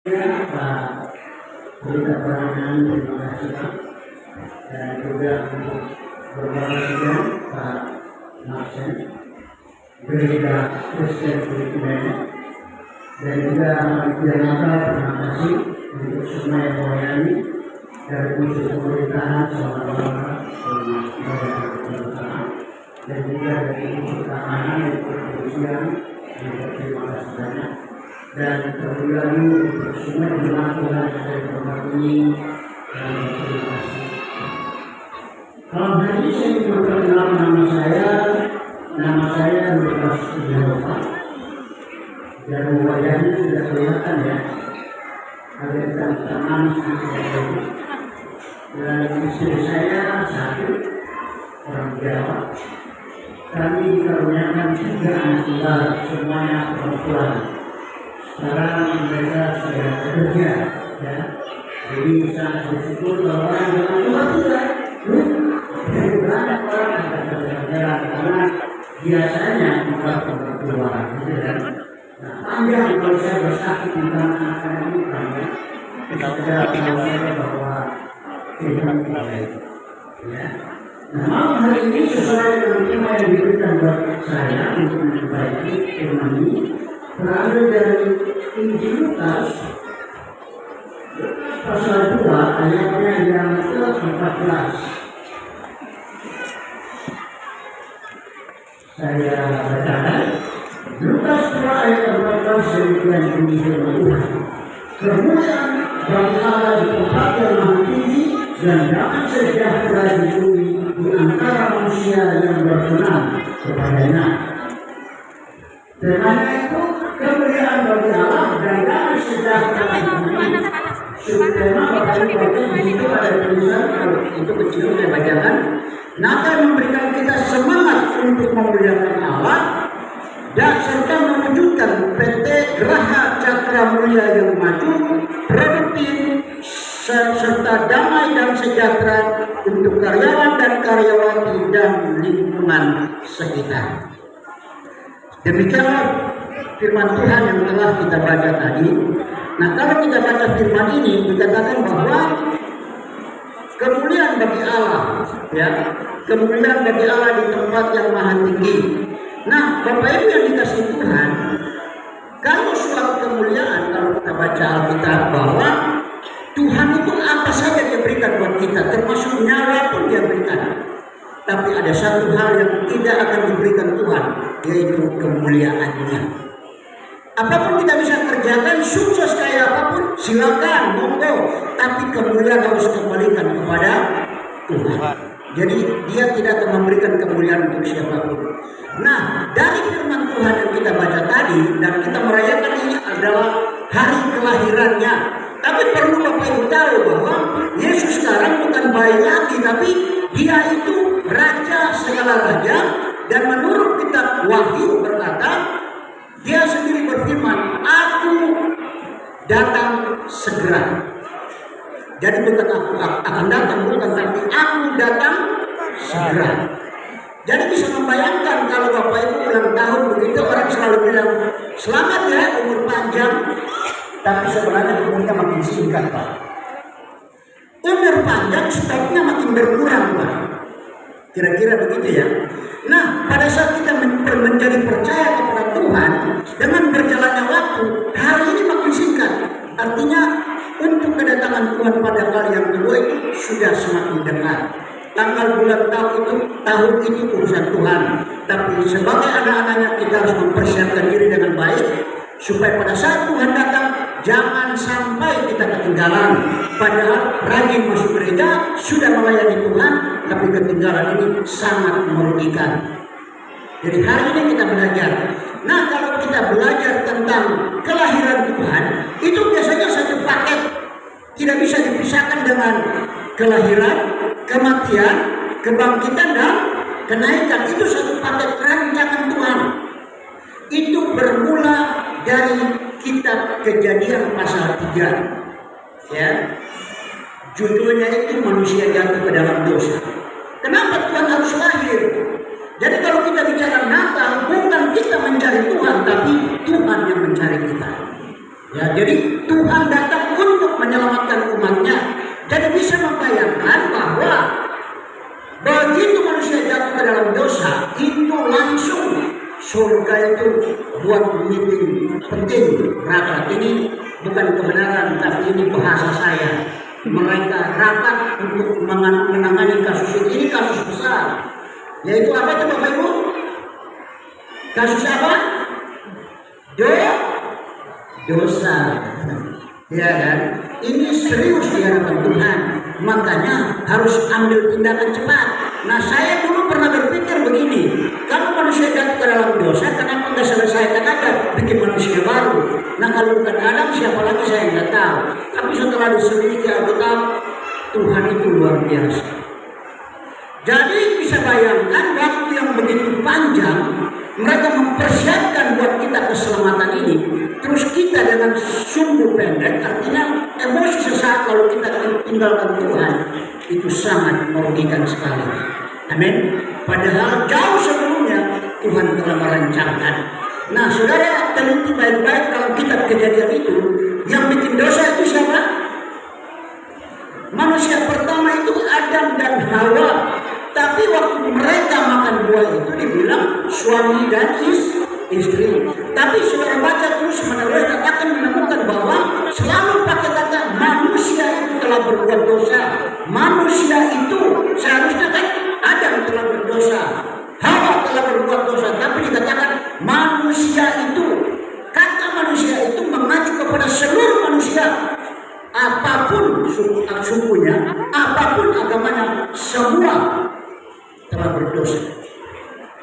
Pak Berita Peranan, terima kasih Pak, dan juga untuk berbahagia Pak Maksen, Gereja Kristen Filipina, dan juga Panitia Natal, terima kasih untuk semua yang melayani dari unsur pemerintahan selama dan juga dari unsur keamanan dan kepolisian, terima kasih banyak. Dan terlebih lagi untuk semua jemaat Tuhan yang ada di tempat ini, terima kasih. Malam hari ini saya ingin memperkenalkan nama saya Lukas Jawa. Dan wajahnya sudah kelihatan ya, kelihatan manis di sini. Dan istri saya satu orang Jawa. Kami dikaruniakan 3 anak tunggal, semuanya perempuan. Sekarang mereka sudah bekerja, ya. Jadi sangat bersyukur bahwa orang tua sudah banyak orang yang berjalan karena biasanya bukan keluar, gitu kan. Nah, panjang kalau saya bersaksi tentang anak-anak ini panjang. Kita tahu saya bahwa Tuhan baik, ya. Nah, malam hari ini sesuai dengan tema yang diberikan buat saya untuk memperbaiki firman ini, berada dari Injil Lukas pasal 2 ayatnya yang ke-14. Saya bacakan Lukas 2 ayat 14 demikian bunyi firman Tuhan. Kemuliaan bagi Allah di tempat yang maha tinggi dan damai sejahtera di bumi di antara manusia yang berkenan kepadanya. Dengan itu kemuliaan bagi Allah dan damai sejahtera di bumi. Subtema Bapak Ibu itu ada tulisan itu kecil saya bacakan. Natal memberikan kita semangat untuk memuliakan Allah dan serta mewujudkan PT Geraha Cakra Mulia yang maju, produktif, serta damai dan sejahtera untuk karyawan dan karyawati dan lingkungan sekitar. Demikianlah firman Tuhan yang telah kita baca tadi. Nah, kalau kita baca firman ini dikatakan bahwa kemuliaan bagi Allah, ya, kemuliaan bagi Allah di tempat yang maha tinggi. Nah, Bapak Ibu yang dikasih Tuhan, kalau soal kemuliaan, kalau kita baca Alkitab bahwa Tuhan itu apa saja dia berikan buat kita, termasuk nyawa pun dia berikan. Tapi ada satu hal yang tidak akan diberikan Tuhan, yaitu kemuliaannya. Apapun kita bisa kerjakan, sukses kayak apapun, silakan, monggo. Tapi kemuliaan harus kembalikan kepada Tuhan. Jadi dia tidak akan memberikan kemuliaan untuk siapapun. Nah, dari firman Tuhan yang kita baca tadi, dan kita merayakan ini adalah hari kelahirannya. Tapi perlu Bapak Ibu tahu bahwa Yesus sekarang bukan bayi lagi, tapi dia itu raja segala raja. Dan menurut kitab Wahyu berkata, dia sendiri berfirman, aku datang segera. Jadi bukan aku akan datang, bukan, tapi aku datang segera. Jadi bisa membayangkan kalau Bapak Ibu ulang tahun begitu, orang selalu bilang, selamat ya umur panjang. Tapi sebenarnya umurnya makin singkat, Pak. Umur panjang stoknya makin berkurang, Pak. Kira-kira begitu ya. Nah, pada saat kita menjadi percaya kepada Tuhan, dengan berjalannya waktu, hari ini makin singkat. Artinya, untuk kedatangan Tuhan pada kali yang kedua itu sudah semakin dekat. Tanggal bulan tahun itu urusan Tuhan. Tapi sebagai anak-anaknya kita harus mempersiapkan diri dengan baik, supaya pada saat Tuhan datang, jangan sampai kita ketinggalan. Padahal rajin masuk gereja, sudah melayani Tuhan, tapi ketinggalan ini sangat merugikan. Jadi hari ini kita belajar. Nah, kalau kita belajar tentang kelahiran Tuhan, itu biasanya satu paket. Tidak bisa dipisahkan dengan kelahiran, kematian, kebangkitan, dan kenaikan. Itu satu paket rancangan Tuhan. Itu bermula dari kitab Kejadian pasal 3. Ya. Judulnya itu manusia jatuh ke dalam dosa. Kenapa Tuhan harus lahir? Jadi kalau kita bicara Natal, bukan kita mencari Tuhan, tapi Tuhan yang mencari kita. Ya, jadi Tuhan datang untuk menyelamatkan umatnya. Jadi bisa membayangkan bahwa begitu manusia jatuh ke dalam dosa, itu langsung surga itu buat meeting penting rapat. Ini bukan kebenaran, tapi ini bahasa saya. Mereka rapat untuk menangani kasus ini. Ini kasus besar. Yaitu apa itu Bapak Ibu? Kasus apa? Dosa. Ya kan? Ini serius di hadapan Tuhan. Makanya harus ambil tindakan cepat. Nah, saya dulu pernah berpikir begini, kalau manusia jatuh ke dalam dosa, kenapa nggak selesaikan aja bikin manusia baru? Nah, kalau bukan Adam, siapa lagi saya nggak tahu. Tapi setelah diselidiki, aku tahu Tuhan itu luar biasa. Jadi bisa bayangkan waktu yang begitu panjang mereka mempersiapkan buat kita keselamatan ini. Terus kita dengan sungguh pendek, artinya emosi sesaat kalau kita tinggalkan Tuhan, itu sangat merugikan sekali. Amin. Padahal jauh sebelumnya Tuhan telah merancangkan. Nah, saudara teliti baik-baik dalam kitab Kejadian itu, yang bikin dosa itu siapa? Manusia pertama itu Adam dan Hawa. Tapi waktu mereka makan buah itu dibilang suami dan istri. Tapi saudara baca terus menerus, kita akan menemukan bahwa selalu pakai kata manusia itu telah berbuat dosa. Manusia itu seharusnya kan Adam telah berdosa, Hawa telah berbuat dosa, tapi dikatakan manusia itu. Kata manusia itu mengacu kepada seluruh manusia. Apapun sukunya, apapun agamanya, semua telah berdosa.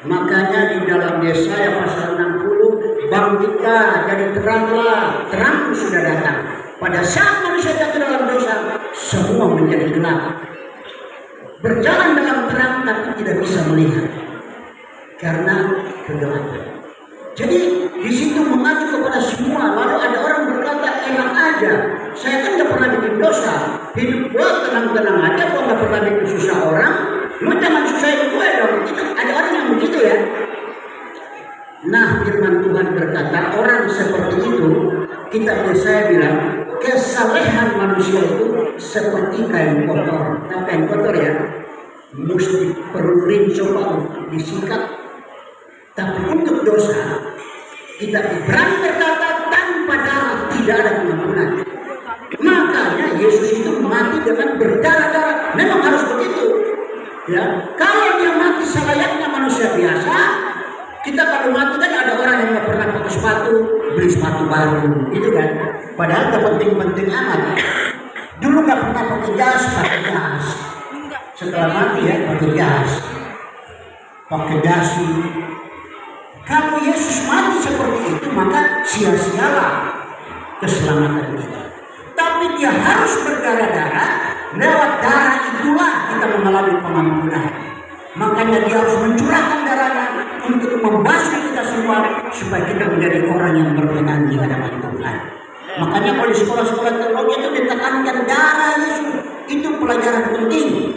Makanya di dalam Yesaya pasal 60, bangkitlah, jadi teranglah, terang sudah datang. Pada saat manusia jatuh dalam dosa, semua menjadi gelap. Berjalan dalam terang tapi tidak bisa melihat karena kegelapan. Jadi di situ mengacu kepada semua. Lalu ada orang berkata, enak aja, saya kan gak pernah bikin dosa, hidup gue tenang-tenang aja, gue gak pernah bikin susah orang, lu jangan susahin gue dong. Ada orang yang begitu ya. Nah, firman Tuhan berkata, orang seperti itu, saya bilang, kesalehan manusia itu seperti kain kotor. Nah, kain kotor ya, mesti perlu coba disikat. Tapi untuk dosa, kita berani berkata tanpa darah tidak ada pengampunan. Makanya Yesus itu mati dengan berdarah-darah. Memang harus begitu. Ya, kalau dia mati selayaknya manusia biasa, kita kalau mati kan ada orang yang nggak pernah pakai sepatu, beli sepatu baru, gitu kan. Padahal nggak penting-penting amat. Dulu nggak pernah pakai jas, pakai jas. Setelah mati ya pakai jas, pakai dasi. Kalau Yesus mati seperti itu, maka sia-sialah keselamatan kita. Tapi dia harus berdarah-darah, lewat darah itulah kita mengalami pengampunan. Makanya dia harus mencurahkan darahnya untuk membasuh kita semua, supaya kita menjadi orang yang berkenan di hadapan Tuhan. Makanya kalau di sekolah-sekolah teologi itu ditekankan darah Yesus, itu pelajaran penting.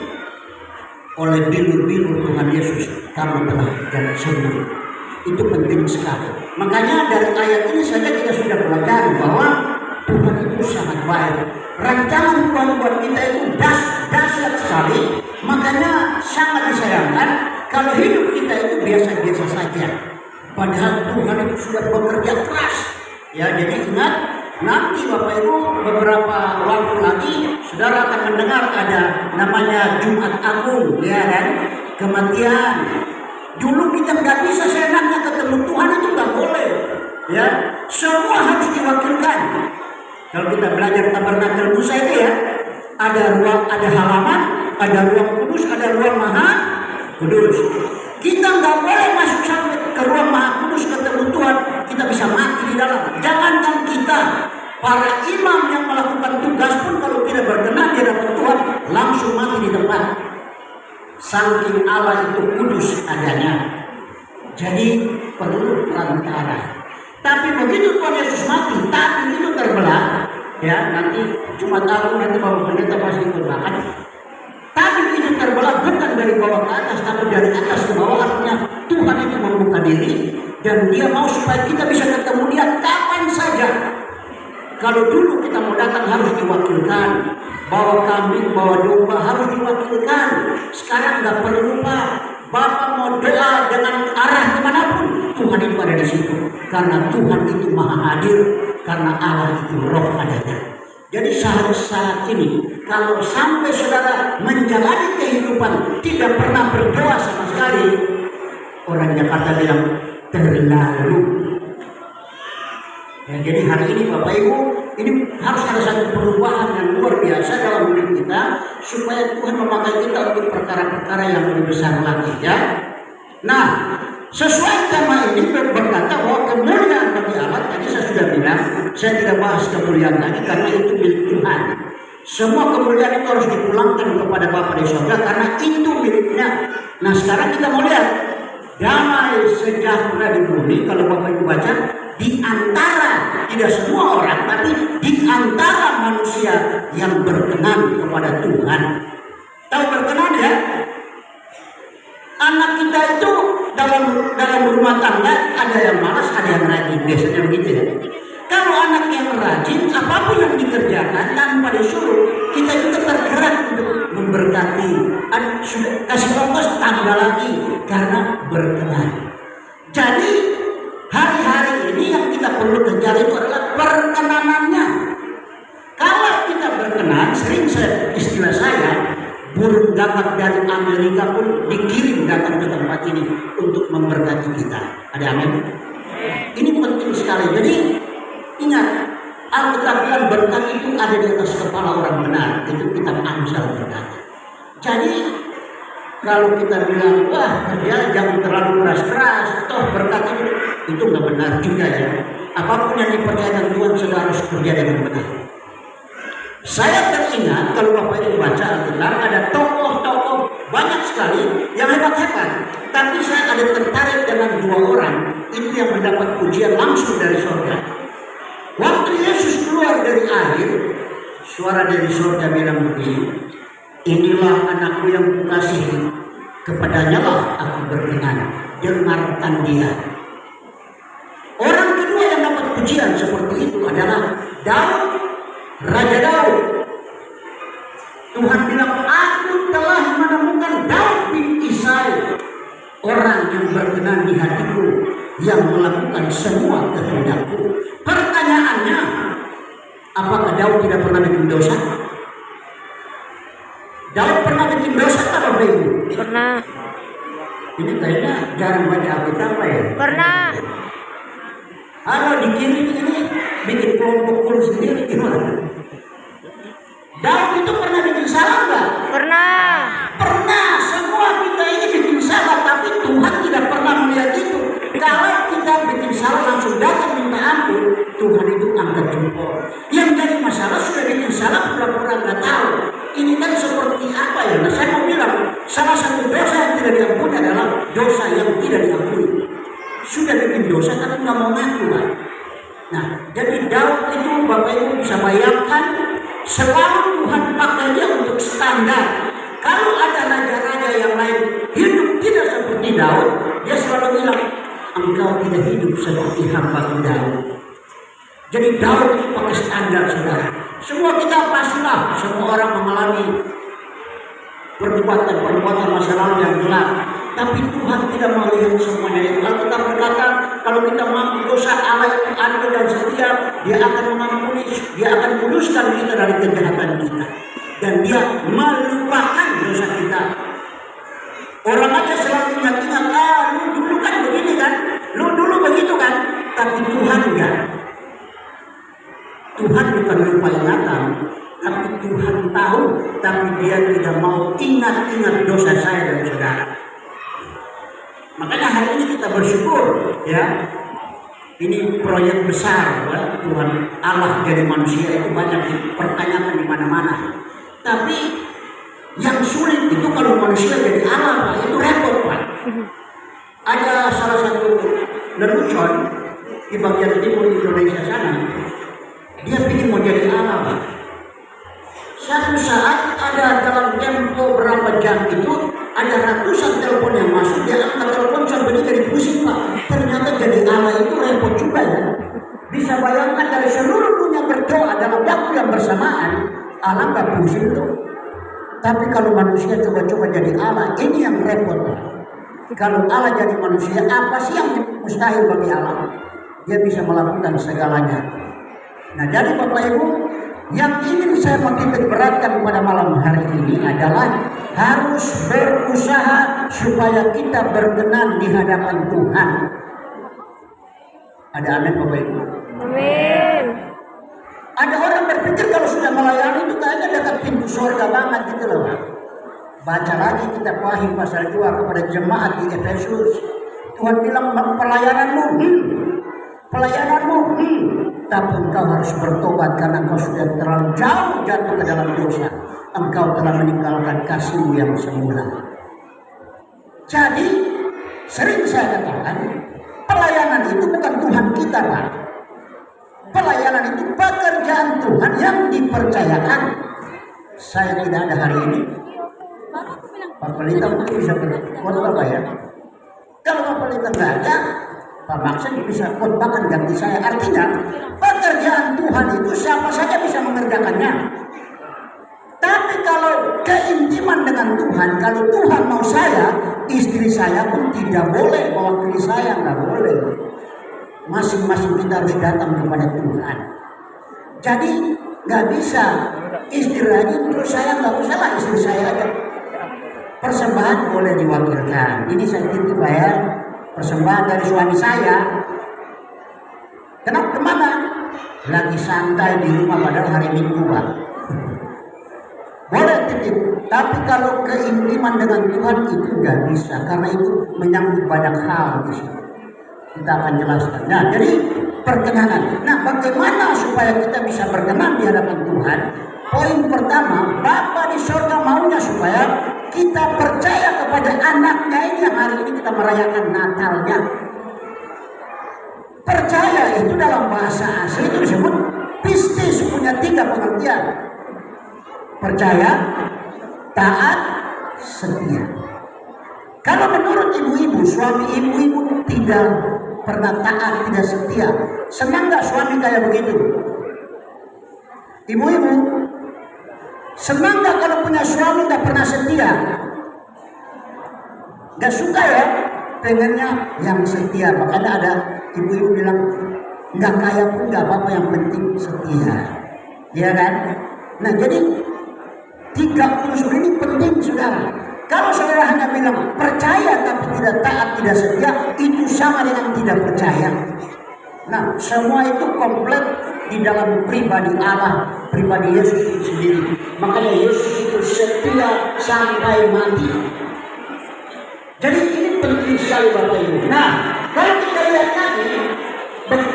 Oleh bilur-bilur Tuhan Yesus, kamu telah jadi sembuh. Itu penting sekali. Makanya dari ayat ini saja kita sudah pelajari bahwa Tuhan itu sangat baik. Rancangan Tuhan buat kita itu dahsyat sekali. Makanya sangat disayangkan kalau hidup kita itu biasa-biasa saja. Padahal Tuhan itu sudah bekerja keras. Ya, jadi ingat, nanti Bapak Ibu beberapa waktu lagi saudara akan mendengar ada namanya Jumat Agung, ya kan? Kematian. Dulu kita nggak bisa seenaknya ketemu Tuhan, itu nggak boleh. Ya, semua harus diwakilkan. Kalau kita belajar tabernakel Musa itu ya, ada ruang, ada halaman, ada ruang kudus, ada ruang maha kudus. Kita nggak boleh masuk sampai ke ruang maha kudus ketemu Tuhan, kita bisa mati di dalam. Jangankan kita, para imam yang melakukan tugas pun kalau tidak berkenan di hadapan Tuhan, langsung mati di tempat. Saking Allah itu kudus adanya, jadi perlu perantara. Tapi begitu Tuhan Yesus mati, tapi itu terbelah. Ya, nanti Jumat Agung nanti Bapak Pendeta pasti berbakat. Tapi itu terbelah bukan dari bawah ke atas, tapi dari atas ke bawah. Artinya Tuhan itu membuka diri dan Dia mau supaya kita bisa ketemu Dia kapan saja. Kalau dulu kita mau datang harus diwakilkan, bawa kambing, bawa domba harus diwakilkan. Sekarang nggak perlu Pak. Bapak mau doa dengan arah kemanapun, Tuhan itu ada di situ. Karena Tuhan itu maha hadir, karena Allah itu roh adanya. Jadi saat ini, kalau sampai saudara menjalani kehidupan tidak pernah berdoa sama sekali, orang Jakarta bilang terlalu. Ya, jadi hari ini Bapak Ibu, ini harus ada satu perubahan yang luar biasa dalam hidup kita, supaya Tuhan memakai kita untuk perkara-perkara yang lebih besar lagi ya. Nah, sesuai tema ini berkata bahwa kemuliaan bagi Allah, tadi saya sudah bilang, saya tidak bahas kemuliaan lagi karena itu milik Tuhan. Semua kemuliaan itu harus dipulangkan kepada Bapa di surga karena itu miliknya. Nah, sekarang kita mau lihat damai sejahtera di bumi. Kalau Bapak Ibu baca, di antara, tidak semua orang, tapi di antara manusia yang berkenan kepada Tuhan. Tahu berkenan ya? Anak kita itu dalam rumah tangga ada yang malas, ada yang rajin, biasanya begitu ya. Kalau anak yang rajin, apapun yang dikerjakan tanpa disuruh, kita juga tergerak untuk memberkati. Sudah kasih ongkos tambah lagi karena berkenan. Jadi hari-hari ini yang kita perlu kejar itu adalah perkenanannya. Kalau kita berkenan, sering istilah saya, burung gagak dari Amerika pun dikirim datang ke tempat ini untuk memberkati kita. Ada amin? Ini penting sekali. Jadi ingat, Alkitab bilang berkat itu ada di atas kepala orang benar. Itu kitab Amsal berkata. Jadi kalau kita bilang, wah kerja jangan terlalu keras-keras, toh berkat itu nggak benar juga ya. Apapun yang dipercayakan Tuhan, saudara harus kerja dengan benar. Saya teringat kalau Bapak Ibu baca Alkitab, ada tokoh-tokoh banyak sekali yang hebat-hebat. Tapi saya ada tertarik dengan dua orang itu yang mendapat pujian langsung dari surga. Waktu Yesus keluar dari air, suara dari surga bilang begini, inilah anakku yang kukasihi, kepadanya lah aku berkenan, dengarkan dia. Orang kedua yang dapat pujian seperti itu adalah Daud, Raja Daud. Tuhan bilang, aku telah menemukan Daud bin Isai, orang yang berkenan di hatiku, yang melakukan semua kehendakku. Pertanyaannya, apakah Daud tidak pernah bikin dosa? Daud pernah bikin dosa tak Bapak Ibu? Pernah. Ini kayaknya jarang baca Alkitab ya? Pernah. Kalau dikirim ini bikin kelompok kul sendiri gimana? Daud itu pernah bikin salah nggak? Pernah. Pernah. Semua kita ini bikin salah, tapi Tuhan tidak pernah melihat itu. Kalau kita bikin salah langsung datang minta ampun, Tuhan itu angkat jempol. Yang jadi masalah sudah bikin salah pura-pura nggak tahu. Ini kan seperti apa ya? Nah, saya mau bilang salah satu dosa yang tidak diampuni adalah dosa yang tidak diampuni. Sudah bikin dosa tapi nggak mau ngaku lah. Nah, jadi Daud itu Bapak Ibu bisa bayangkan selalu Tuhan pakai dia untuk standar. Kalau ada raja-raja yang lain hidup tidak seperti Daud, dia selalu bilang, engkau tidak hidup seperti hamba Daud. Jadi Daud itu pakai standar saudara. Semua kita pastilah, semua orang mengalami perbuatan masa lalu yang gelap. Tapi Tuhan tidak melihat semuanya itu. Alkitab berkata, kalau kita mampu dosa, Allah itu adil dan setia, dia akan mengampuni, dia akan kuduskan kita dari kejahatan kita. Dan dia melupakan dosa kita. Orang aja selalu ingat-ingat, lu dulu kan begini kan, lu dulu begitu kan. Tapi Tuhan enggak. Tuhan bukan lupa ingatan, tapi Tuhan tahu, tapi dia tidak mau ingat-ingat dosa saya dan saudara. Makanya hari ini kita bersyukur ya. Ini proyek besar ya. Tuhan Allah jadi manusia itu banyak dipertanyakan di mana-mana. Tapi yang sulit itu kalau manusia jadi Allah, Pak, itu repot, Pak. Ada salah satu lelucon di bagian timur Indonesia sana. Dia pikir mau jadi Allah, Pak. Satu saat ada dalam tempo berapa jam itu ada ratusan telepon yang masuk, dia angkat telepon sampai dia jadi pusing, Pak. Ternyata jadi Allah itu repot juga ya. Bisa bayangkan dari seluruh dunia berdoa dalam waktu yang bersamaan, Allah nggak pusing tuh. Tapi kalau manusia coba-coba jadi Allah, ini yang repot. Kalau Allah jadi manusia, apa sih yang mustahil bagi Allah? Dia bisa melakukan segalanya. Nah, jadi Bapak Ibu, yang ingin saya menitik beratkan pada malam hari ini adalah harus berusaha supaya kita berkenan di hadapan Tuhan. Ada amin Bapak Ibu? Amin. Ada orang berpikir kalau sudah melayani itu kayaknya dekat pintu surga banget gitu loh. Baca lagi kitab Wahyu pasal 2 kepada jemaat di Efesus. Tuhan bilang pelayananmu, tapi engkau harus bertobat karena engkau sudah terlalu jauh jatuh ke dalam dosa. Engkau telah meninggalkan kasihmu yang semula. Jadi sering saya katakan, pelayanan itu bukan Tuhan kita, Pak. Pelayanan itu pekerjaan Tuhan yang dipercayakan. Saya tidak ada hari ini. Pak Pelita mungkin bisa berkhotbah Pak ya. Kalau Pak Pelita nggak ada, Pak Maksen bisa khotbahkan ganti saya. Artinya pekerjaan Tuhan itu siapa saja bisa mengerjakannya. Tapi kalau keintiman dengan Tuhan, kalau Tuhan mau saya, istri saya pun tidak boleh mewakili saya, nggak boleh. Masing-masing kita harus datang kepada Tuhan. Jadi nggak bisa istri aja terus saya nggak usah lah istri saya aja. Persembahan boleh diwakilkan. Ini saya titip Pak ya. Persembahan dari suami saya. Kenapa kemana? Lagi santai di rumah padahal hari Minggu Pak. Boleh titip. Tapi kalau keintiman dengan Tuhan itu nggak bisa karena itu menyangkut banyak hal di sini. Kita akan jelaskan. Nah, jadi perkenanan. Nah, bagaimana supaya kita bisa berkenan di hadapan Tuhan? Poin pertama, Bapa di surga maunya supaya kita percaya kepada anaknya ini yang hari ini kita merayakan Natalnya. Percaya itu dalam bahasa asli itu disebut pistis, punya 3 pengertian. Percaya, taat, setia. Kalau menurut ibu-ibu, suami ibu-ibu tidak pernah taat, tidak setia. Senang gak suami kayak begitu? Ibu-ibu, senang gak kalau punya suami gak pernah setia? Gak suka ya? Pengennya yang setia. Makanya ada ibu-ibu bilang, gak kaya pun gak apa-apa, yang penting setia. Ya kan? Nah jadi 3 unsur ini penting saudara. Kalau saudara hanya bilang percaya tapi tidak taat, tidak setia, itu sama dengan tidak percaya. Nah, semua itu komplit di dalam pribadi Allah, pribadi Yesus itu sendiri. Makanya Yesus itu setia sampai mati. Jadi ini penting sekali Bapak Ibu. Nah, kalau kita lihat lagi,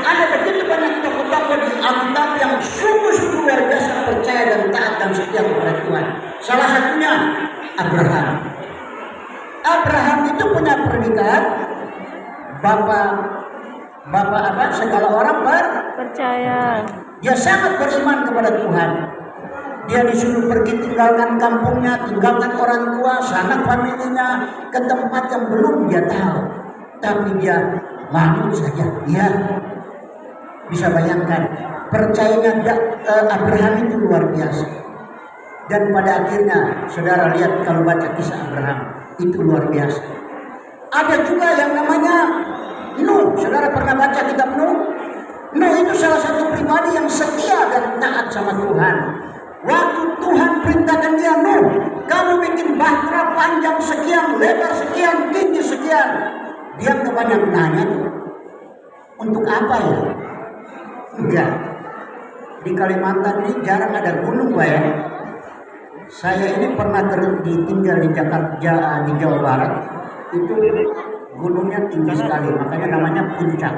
ada begitu banyak tokoh-tokoh di Alkitab yang sungguh-sungguh luar biasa percaya dan taat dan setia kepada Tuhan. Salah satunya Abraham. Abraham itu punya pernikahan bapak apa? Segala orang Percaya. Dia sangat beriman kepada Tuhan. Dia disuruh pergi tinggalkan kampungnya, tinggalkan orang tua, sanak familinya ke tempat yang belum dia tahu. Tapi dia mau saja. Dia bisa bayangkan percayanya Abraham itu luar biasa. Dan pada akhirnya saudara lihat kalau baca kisah Abraham itu luar biasa. Ada juga yang namanya Nuh. Saudara pernah baca kitab Nuh? Nuh itu salah satu pribadi yang setia dan taat sama Tuhan. Waktu Tuhan perintahkan dia, Nuh, kamu bikin bahtera panjang sekian, lebar sekian, tinggi sekian. Dia nggak banyak nanya tuh. Untuk apa ya? Enggak. Di Kalimantan ini jarang ada gunung Pak ya. Saya ini pernah tinggal di Jakarta, di Jawa Barat. Itu gunungnya tinggi sekali, makanya namanya puncak.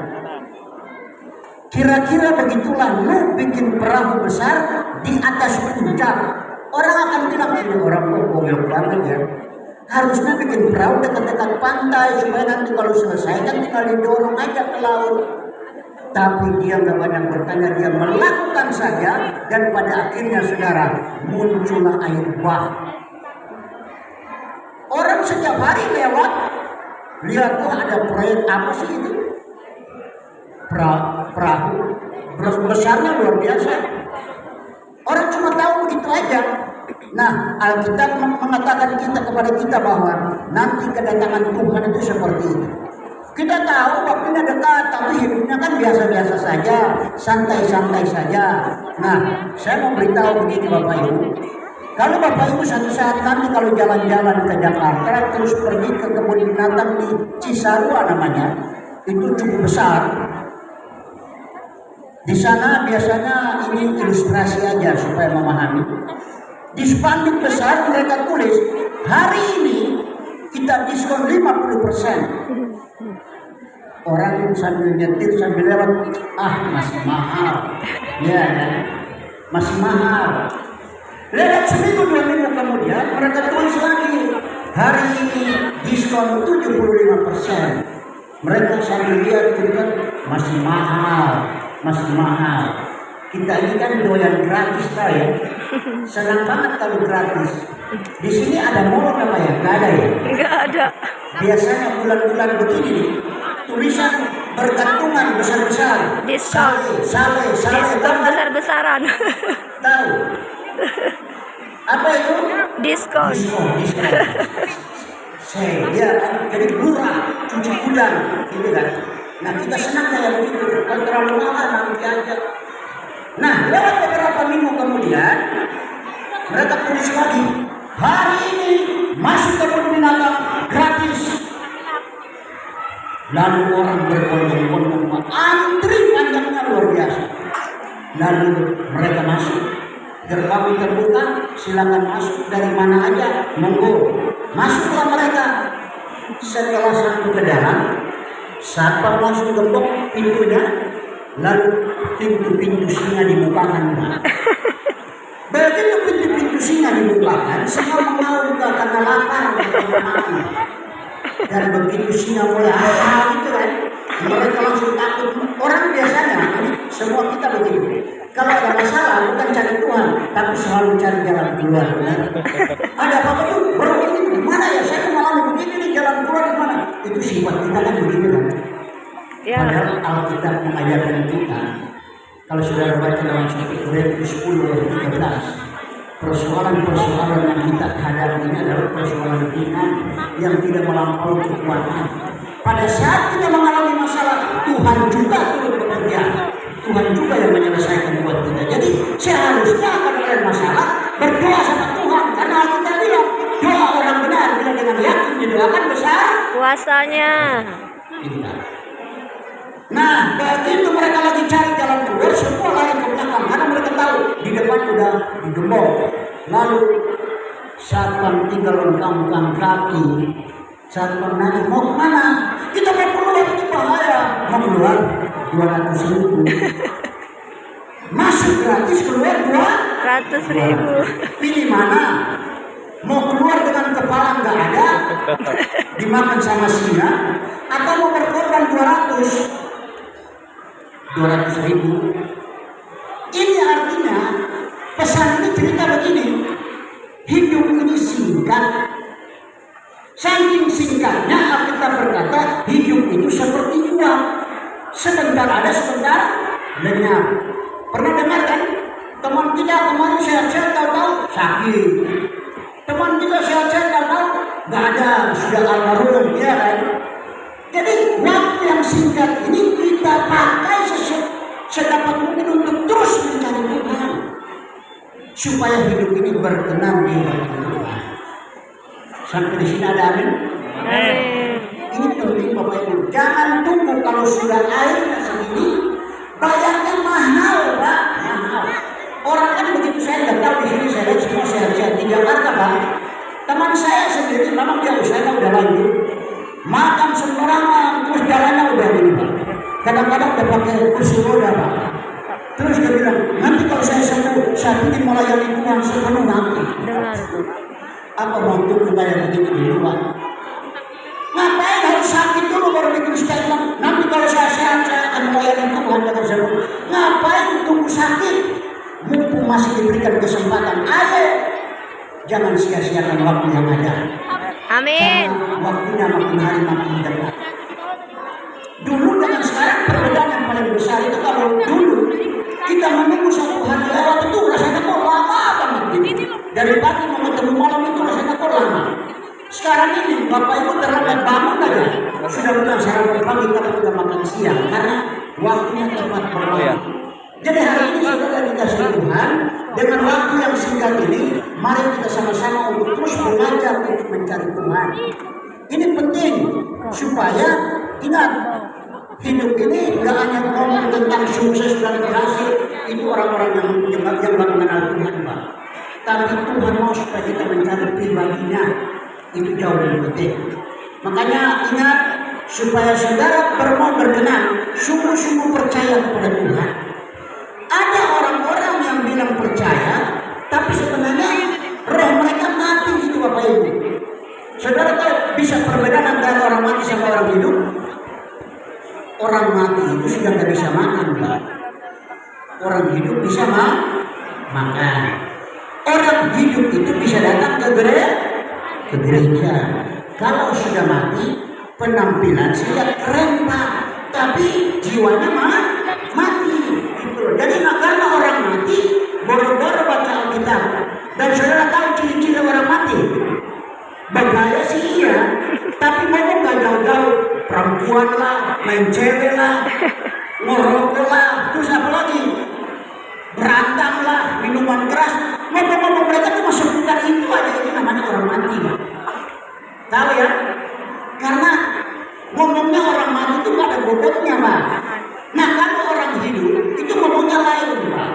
Kira-kira begitulah Nuh bikin perahu besar di atas puncak. Orang akan bilang ini orang goblok banget ya. Harusnya bikin perahu dekat-dekat pantai supaya nanti kalau selesai kan tinggal didorong aja ke laut. Tapi dia nggak banyak bertanya, dia melakukan saja dan pada akhirnya saudara muncullah air bah. Orang setiap hari lewat lihat tuh ada proyek apa sih itu? Perahu besarnya luar biasa. Orang cuma tahu begitu aja. Nah, Alkitab mengatakan kepada kita bahwa nanti kedatangan Tuhan itu seperti itu. Kita tahu waktunya dekat, tapi hidupnya kan biasa-biasa saja, santai-santai saja. Nah, saya mau beritahu begini Bapak Ibu. Kalau Bapak Ibu satu saat kami kalau jalan-jalan ke Jakarta, terus pergi ke kebun binatang di Cisarua namanya, itu cukup besar. Di sana biasanya ini ilustrasi aja supaya memahami. Di spanduk besar mereka tulis, hari ini kita diskon 50%. Orang sambil nyetir sambil lewat, masih mahal. Ya, masih mahal. Lewat seminggu 2 minggu kemudian mereka tulis lagi, hari ini diskon 75%. Mereka sambil lihat kan masih mahal, masih mahal. Kita ini kan doyan gratis ya. Senang banget kalau gratis. Di sini ada mall apa ya? Gak ada ya? Enggak ada. Biasanya bulan-bulan begini tulisan bergantungan besar-besar. Diskon. Sale. Diskon besar-besaran. Tahu? Apa itu? Diskon. Ya, jadi murah, cuci gudang, gitu kan. Nah, kita senang kayak begitu. Kalau terlalu mahal nanti aja. Nah, lewat beberapa minggu kemudian mereka tulis lagi, hari ini masuk kebun binatang gratis. Lalu orang berbondong-bondong, antri panjangnya luar biasa. Lalu mereka masuk, gerbang terbuka, silakan masuk dari mana aja, monggo. Masuklah mereka. Setelah sampai ke dalam, satpam langsung gembok pintunya, lalu pintu-pintu singa dibukakan. Begitu pintu-pintu singa dibukakan, semua mengaum karena lapar dan mati. Dan begitu singa mulai gitu kan, mereka langsung takut. Orang biasanya, ini semua kita begitu. Kalau ada masalah bukan cari Tuhan, tapi selalu cari jalan keluar. Ada apa-apa tuh, baru ini gimana ya? Saya mengalami begini nih, jalan keluar di mana? Itu sifat kita kan begitu kan. Ya. Padahal Alkitab mengajarkan kita, kalau saudara baca dalam 1 Korintus 10 ayat 13, persoalan-persoalan yang kita hadapi ini adalah persoalan iman yang tidak melampaui kekuatan. Pada saat kita mengalami masalah, Tuhan juga turut bekerja. Tuhan juga yang menyelesaikan buat kita. Jadi seharusnya kalau ada masalah, berdoa sama Tuhan. Karena kita bilang, doa orang benar bila dengan yakin didoakan besar Kuasanya. Nah, begitu mereka lagi cari jalan keluar, semua lari ke belakang karena mereka tahu di depan udah digembok. Lalu satpam tinggal lengkapkan kaki. Satpam nanya, mau kemana? Kita mau keluar, itu bahaya. Mau keluar 200.000. Masuk gratis, keluar 200.000. Pilih mana? Mau keluar dengan kepala nggak ada, dimakan sama singa, atau mau berkorban 200.000. Ini artinya pesan ini cerita begini, hidup ini singkat. Saking singkatnya Alkitab berkata hidup itu seperti uang, sebentar ada sebentar lenyap. Pernah dengar kan teman kita kemarin sehat-sehat tahu-tahu sakit, teman kita sehat-sehat tahu-tahu nggak ada, sudah almarhum, ya kan. Jadi waktu yang singkat ini kita pakai sedapat mungkin untuk terus mencari Tuhan, supaya hidup ini berkenan di hadapan Tuhan. Sampai di sini ada amin? Amin. Ini penting Bapak Ibu. Jangan tunggu kalau sudah airnya segini, bayarnya mahal Pak, mahal. Orang kan begitu, saya nggak tahu di sini, saya lihat semua sehat-sehat di Jakarta Pak. Teman saya sendiri memang dia usianya udah lanjut, makan sembarangan, terus jalannya udah gini Pak. Kadang-kadang udah pakai kursi roda Pak. Terus dia bilang, nanti kalau saya sembuh, saya ingin melayani Tuhan sepenuh hati. Dengar tuh. Apa mau tunggu kayak begitu di luar? Ngapain harus sakit dulu baru bikin statement? Nanti kalau saya sehat, saya akan melayani Tuhan dengan sembuh. Ngapain tunggu sakit? Mumpung masih diberikan kesempatan, ayo. Jangan sia-siakan waktu yang ada. Amin. Karena waktunya makin hari makin dekat. Dulu dengan sekarang perbedaan yang paling besar itu, kalau dulu Kita menunggu satu hari lewat itu rasanya kok lama banget gitu. Dari pagi mau ketemu malam itu rasanya kok lama. Sekarang ini Bapak Ibu terlambat bangun aja. Sudah bukan sarapan pagi tapi sudah makan siang karena waktunya cepat berlalu. Jadi hari ini saudara dikasih Tuhan dengan waktu yang singkat ini, mari kita sama-sama untuk terus belajar untuk mencari Tuhan. Ini penting supaya ingat hidup ini nggak hanya ngomong tentang sukses dan berhasil. Ini orang-orang yang mengenal Tuhan, Pak. Tapi Tuhan mau supaya kita mencari pribadinya. Itu jauh lebih penting. Makanya ingat supaya saudara mau berkenan, sungguh-sungguh percaya kepada Tuhan. Ada orang-orang yang bilang percaya, tapi sebenarnya roh mereka mati gitu Bapak Ibu. Saudara tahu bisa perbedaan antara orang mati sama orang hidup? Orang mati itu sudah tidak bisa makan, Pak. Orang hidup bisa makan. Orang hidup itu bisa datang ke gereja. Kalau sudah mati, penampilan saya keren Pak, tapi jiwanya mati. Gitu. Jadi karena orang mati, boro-boro baca Alkitab. Dan saudara tahu ciri-ciri orang mati? Bergaya sih iya, tapi ngomong gak jauh-jauh. Perempuan lah, main cewek lah, ngerokok lah, terus apa lagi? Berantem lah, minuman keras. Ngomong-ngomong mereka cuma sebutan itu aja, itu namanya orang mati. Tahu ya? Karena ngomongnya orang mati itu gak ada bobotnya Pak. Nah kalau orang hidup itu ngomongnya lain Pak.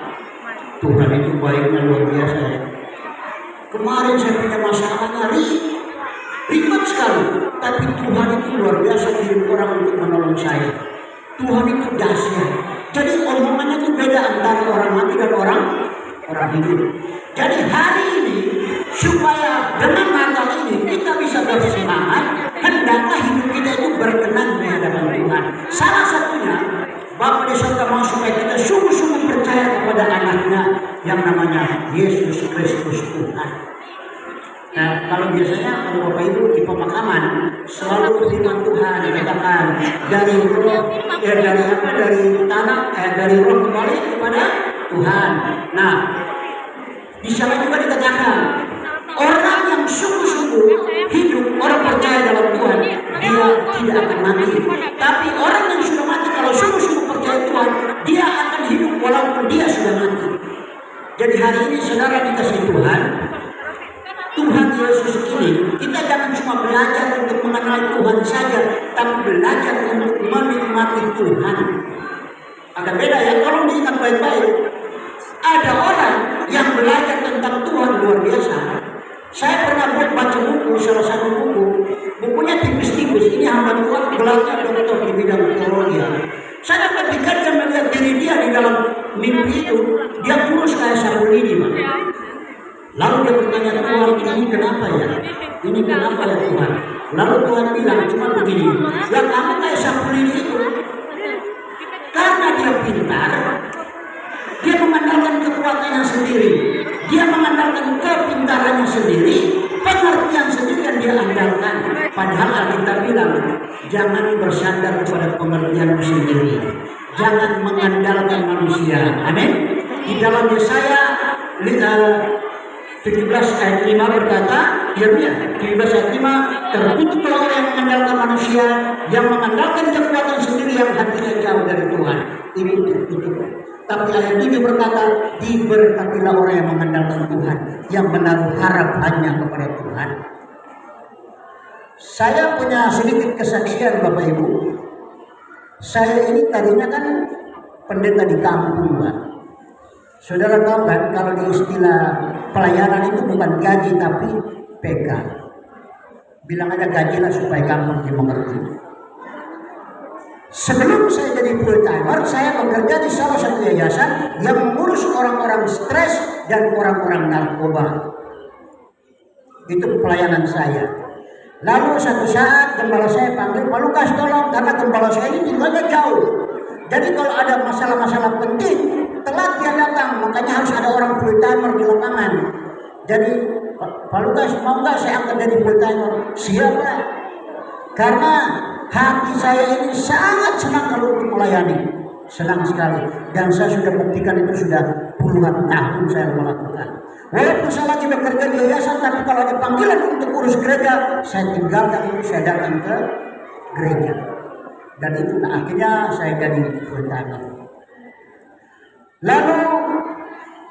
Tuhan itu baiknya luar biasa ya. Kemarin saya punya masalahnya ribet sekali. Tapi Tuhan itu luar biasa kirim orang untuk menolong saya. Tuhan itu dahsyat. Jadi omongannya itu beda antara orang mati dan orang hidup. Jadi hari ini supaya dengan Natal ini kita bisa bersemangat, hendaklah hidup kita itu berkenan di hadapan Tuhan. Salah satunya Bapak di surga mau supaya kita sungguh-sungguh percaya kepada anaknya yang namanya Yesus Kristus Tuhan. Nah, kalau biasanya kalau Bapak Ibu di pemakaman selalu firman Tuhan dikatakan dari roh dari roh kembali kepada Tuhan. Nah, di sana juga dikatakan orang yang sungguh-sungguh hidup, orang percaya dalam Tuhan, dia tidak akan mati. Tapi orang yang sudah mati kalau sungguh-sungguh percaya Tuhan, dia akan hidup walaupun dia sudah mati. Jadi hari ini saudara dikasih Tuhan Yesus ini, kita jangan cuma belajar untuk mengenal Tuhan saja, tapi belajar untuk menikmati Tuhan. Agak beda ya, tolong diingat baik-baik. Ada orang yang belajar tentang Tuhan luar biasa. Saya pernah baca buku, salah satu bukunya tipis-tipis. Ini hamba Tuhan belajar dokter di bidang teologi. Saya ketika dia melihat diri dia di dalam mimpi itu, dia kurus kayak sapu lidi, Pak. Lalu dia bertanya, Tuhan ini kenapa ya? Ini kenapa ya Tuhan? Lalu Tuhan bilang cuma begini, ya kamu kayak sapu lidi itu. Karena dia pintar, dia mengandalkan kekuatannya sendiri, dia mengandalkan kepintarannya sendiri, pengertian sendiri yang dia andalkan. Padahal Alkitab bilang, jangan bersandar kepada pengertianmu sendiri, jangan mengandalkan manusia. Amin. Di dalam Yesaya 17 ayat 5 berkata, Yeremia 17 ayat 5, terkutuklah orang yang mengandalkan manusia, yang mengandalkan kekuatan sendiri, yang hatinya jauh dari Tuhan. Ini terkutuk. Tapi ayat 7 berkata, diberkatilah orang yang mengandalkan Tuhan, yang menaruh harap hanya kepada Tuhan. Saya punya sedikit kesaksian Bapak Ibu. Saya ini tadinya kan pendeta di kampung, Pak. Saudara tahu kan kalau di istilah pelayanan itu bukan gaji tapi PK. Bilang aja gaji lah supaya gampang dimengerti. Sebelum saya jadi full timer, saya bekerja di salah satu yayasan yang mengurus orang-orang stres dan orang-orang narkoba. Itu pelayanan saya. Lalu satu saat gembala saya panggil, Pak Lukas tolong, karena gembala saya ini tinggalnya jauh. Jadi kalau ada masalah-masalah penting, telat dia datang, makanya harus ada orang full timer di lapangan. Jadi Pak Lukas mau nggak saya angkat dari full timer? Siapa? Karena hati saya ini sangat senang kalau untuk melayani. senang sekali. Dan saya sudah buktikan itu sudah puluhan tahun saya melakukan. Walaupun saya lagi bekerja di yayasan, tapi kalau ada panggilan untuk urus gereja, saya tinggalkan itu, saya datang ke gereja. Dan itu akhirnya saya jadi full timer. Lalu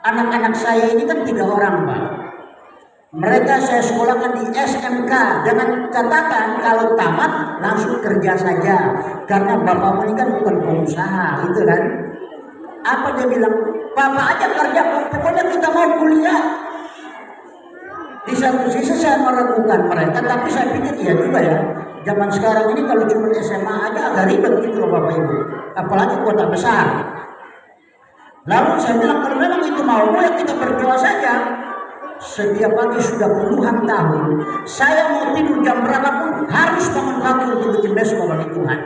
anak-anak saya ini kan 3 orang, Pak. Mereka saya sekolahkan di SMK dengan catatan kalau tamat langsung kerja saja. Karena bapakmu ini kan bukan pengusaha, itu kan. Apa dia bilang? Bapak aja kerja, pokoknya kita mau kuliah. Di satu sisi saya meragukan mereka, tapi saya pikir iya juga ya. Zaman sekarang ini kalau cuma SMA aja agak ribet gitu loh Bapak Ibu. Apalagi kota besar. Lalu saya bilang kalau memang itu mau, ya kita berdoa saja. Setiap pagi sudah puluhan tahun, saya mau tidur jam berapapun harus bangun pagi untuk bikin besok bagi Tuhan.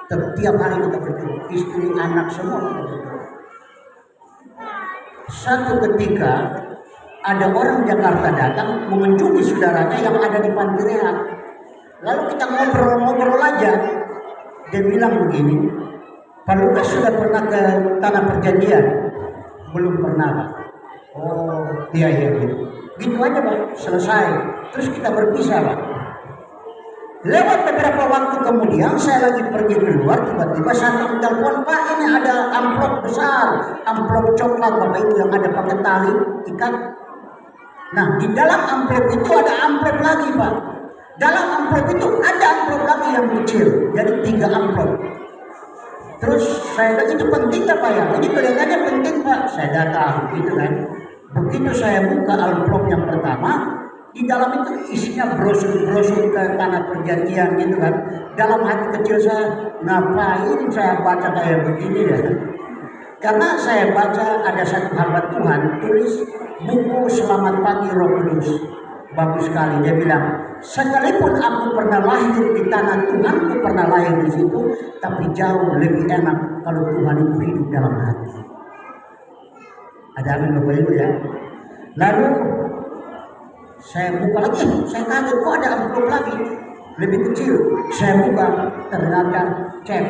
Setiap hari kita berdoa, istri, anak semua kita berdoa. Satu ketika ada orang Jakarta datang mengunjungi saudaranya yang ada di panti rehab. Lalu kita ngobrol-ngobrol aja. Dia bilang begini, Pak Lukas sudah pernah ke Tanah Perjanjian? Belum pernah, Pak. Oh, iya. Gitu aja, Pak. Selesai. Terus kita berpisah, Pak. Lewat beberapa waktu kemudian, saya lagi pergi keluar, tiba-tiba saya telepon, Pak, ini ada amplop besar, amplop coklat, Bapak Ibu, yang ada pakai tali ikat. Nah, di dalam amplop itu ada amplop lagi, Pak. Dalam amplop itu ada amplop lagi yang kecil, jadi 3 amplop. Terus saya bilang, itu penting tak Pak ya? Ini kelihatannya penting Pak. Saya datang gitu kan. Begitu saya buka amplop yang pertama, di dalam itu isinya brosur-brosur ke Tanah Perjanjian gitu kan. Dalam hati kecil saya, ngapain saya baca kayak begini ya? Karena saya baca ada satu hamba Tuhan tulis buku Selamat Pagi Roh Kudus. Bagus sekali, dia bilang, sekalipun aku pernah lahir di tanah Tuhan, aku pernah lahir di situ, tapi jauh lebih enak kalau Tuhan itu hidup dalam hati. Ada amin Bapak Ibu ya. Lalu saya buka lagi, saya kaget kok ada amplop lagi, lebih kecil. Saya buka, ternyata cek,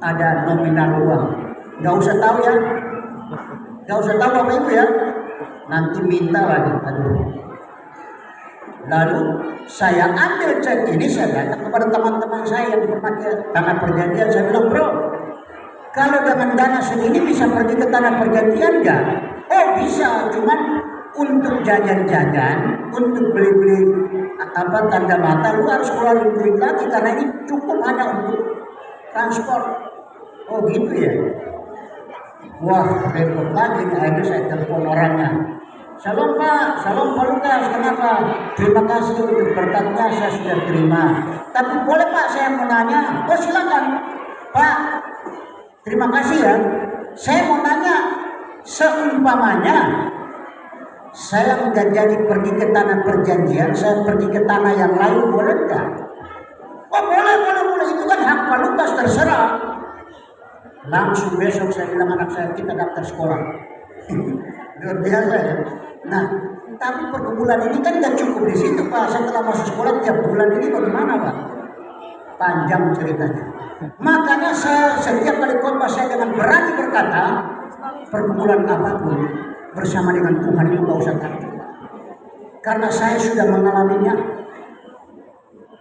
ada nominal uang. Gak usah tahu ya, gak usah tahu Bapak Ibu ya. Nanti minta lagi, aduh. Lalu saya ambil cek ini, saya datang kepada teman-teman saya yang pernah ke Tanah Perjanjian. Saya bilang, bro, kalau dengan dana segini bisa pergi ke Tanah Perjanjian nggak? Oh bisa, cuman untuk jajan-jajan, untuk beli-beli tanda mata, lu harus keluarin duit lagi karena ini cukup hanya untuk transport. Oh gitu ya. Wah repot lagi, akhirnya saya telepon orangnya. Salam Pak, salam Pak Lukas, kenapa? Terima kasih untuk berkatnya, saya sudah terima. Tapi boleh Pak saya mau nanya? Oh silakan Pak, terima kasih ya. Saya mau nanya, seumpamanya saya nggak jadi pergi ke Tanah Perjanjian, saya pergi ke tanah yang lain, boleh nggak? Oh boleh, itu kan hak Pak Lukas, terserah. Langsung besok saya bilang anak saya, kita daftar sekolah. Luar biasa ya. Nah, tapi pergumulan ini kan gak cukup di situ Pak. Setelah masuk sekolah tiap bulan ini bagaimana Pak? Panjang ceritanya. Makanya saya setiap kali khotbah saya dengan berani berkata, pergumulan apapun bersama dengan Tuhan itu gak usah takut. Karena saya sudah mengalaminya.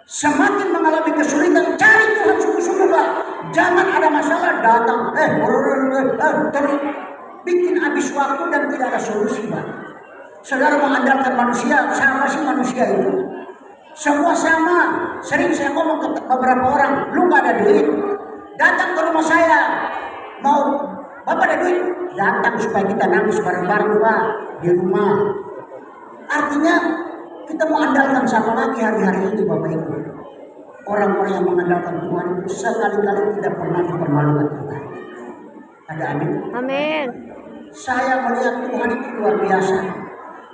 Semakin mengalami kesulitan, cari Tuhan sungguh-sungguh Pak. Jangan ada masalah datang, terus bikin habis waktu dan tidak ada solusi Pak. Saudara mengandalkan manusia, sama sih manusia itu. Semua sama. Sering saya ngomong ke beberapa orang, lu gak ada duit, datang ke rumah saya. Mau, Bapak ada duit? Datang supaya kita nangis bareng-bareng Pak di rumah. Artinya kita mengandalkan siapa lagi hari-hari ini Bapak Ibu. Orang-orang yang mengandalkan Tuhan itu sekali-kali tidak pernah dipermalukan Tuhan. Ada amin? Amin. Saya melihat Tuhan itu luar biasa.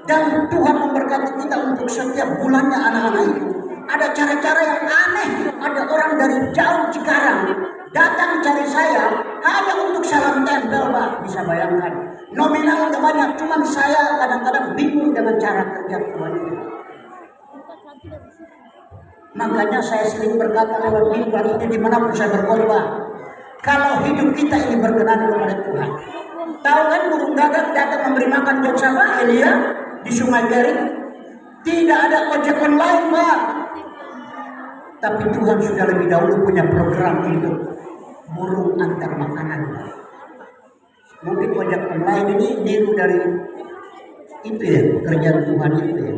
Dan Tuhan memberkati kita untuk setiap bulannya anak-anak itu. Ada cara-cara yang aneh. Ada orang dari jauh Cikarang datang cari saya hanya untuk salam tempel Pak. Bisa bayangkan. Nominal gak banyak. Cuman saya kadang-kadang bingung dengan cara kerja Tuhan itu. Makanya saya sering berkata lewat mimbar ini dimanapun saya berkhotbah. kalau hidup kita ini berkenan kepada Tuhan. Tahu kan burung gagak datang memberi makan buat siapa? Elia di Sungai Kerit. Tidak ada ojek online, Pak. Tapi Tuhan sudah lebih dahulu punya program untuk burung antar makanan. Mungkin ojek online ini niru dari itu ya, pekerjaan Tuhan itu ya.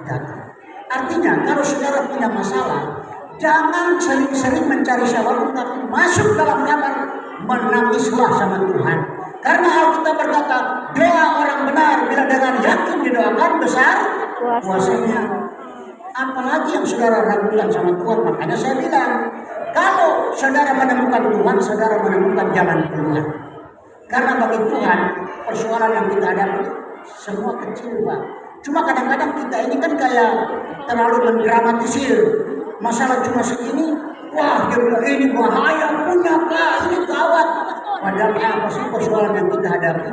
Datang. Artinya kalau saudara punya masalah, jangan sering-sering mencari siapapun, tapi masuk dalam kamar menangislah sama Tuhan. Karena Alkitab berkata, doa orang benar bila dengan yakin didoakan besar kuasanya. Apalagi yang saudara ragukan sama Tuhan. Makanya saya bilang, kalau saudara menemukan Tuhan, saudara menemukan jalan keluar. Karena bagi Tuhan, persoalan yang kita hadapi semua kecil, Pak. Cuma kadang-kadang kita ini kan kayak terlalu mendramatisir. Masalah cuma segini, wah dia bilang ini bahaya punya Pak, ini gawat. Padahal apa sih persoalan yang kita hadapi?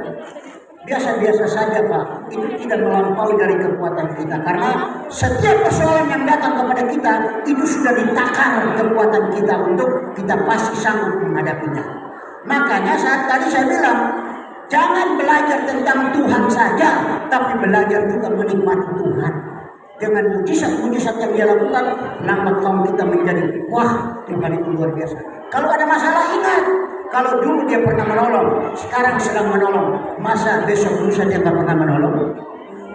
Biasa-biasa saja Pak, itu tidak melampaui dari kekuatan kita. Karena setiap persoalan yang datang kepada kita, itu sudah ditakar kekuatan kita untuk kita pasti sanggup menghadapinya. Makanya saat tadi saya bilang, jangan belajar tentang Tuhan saja, tapi belajar juga menikmati Tuhan. Dengan mujizat-mujizat yang dia lakukan, lambat laun kita menjadi, wah Tuhan itu luar biasa. Kalau ada masalah ingat, kalau dulu dia pernah menolong, sekarang sedang menolong, masa besok lusa dia tidak pernah menolong?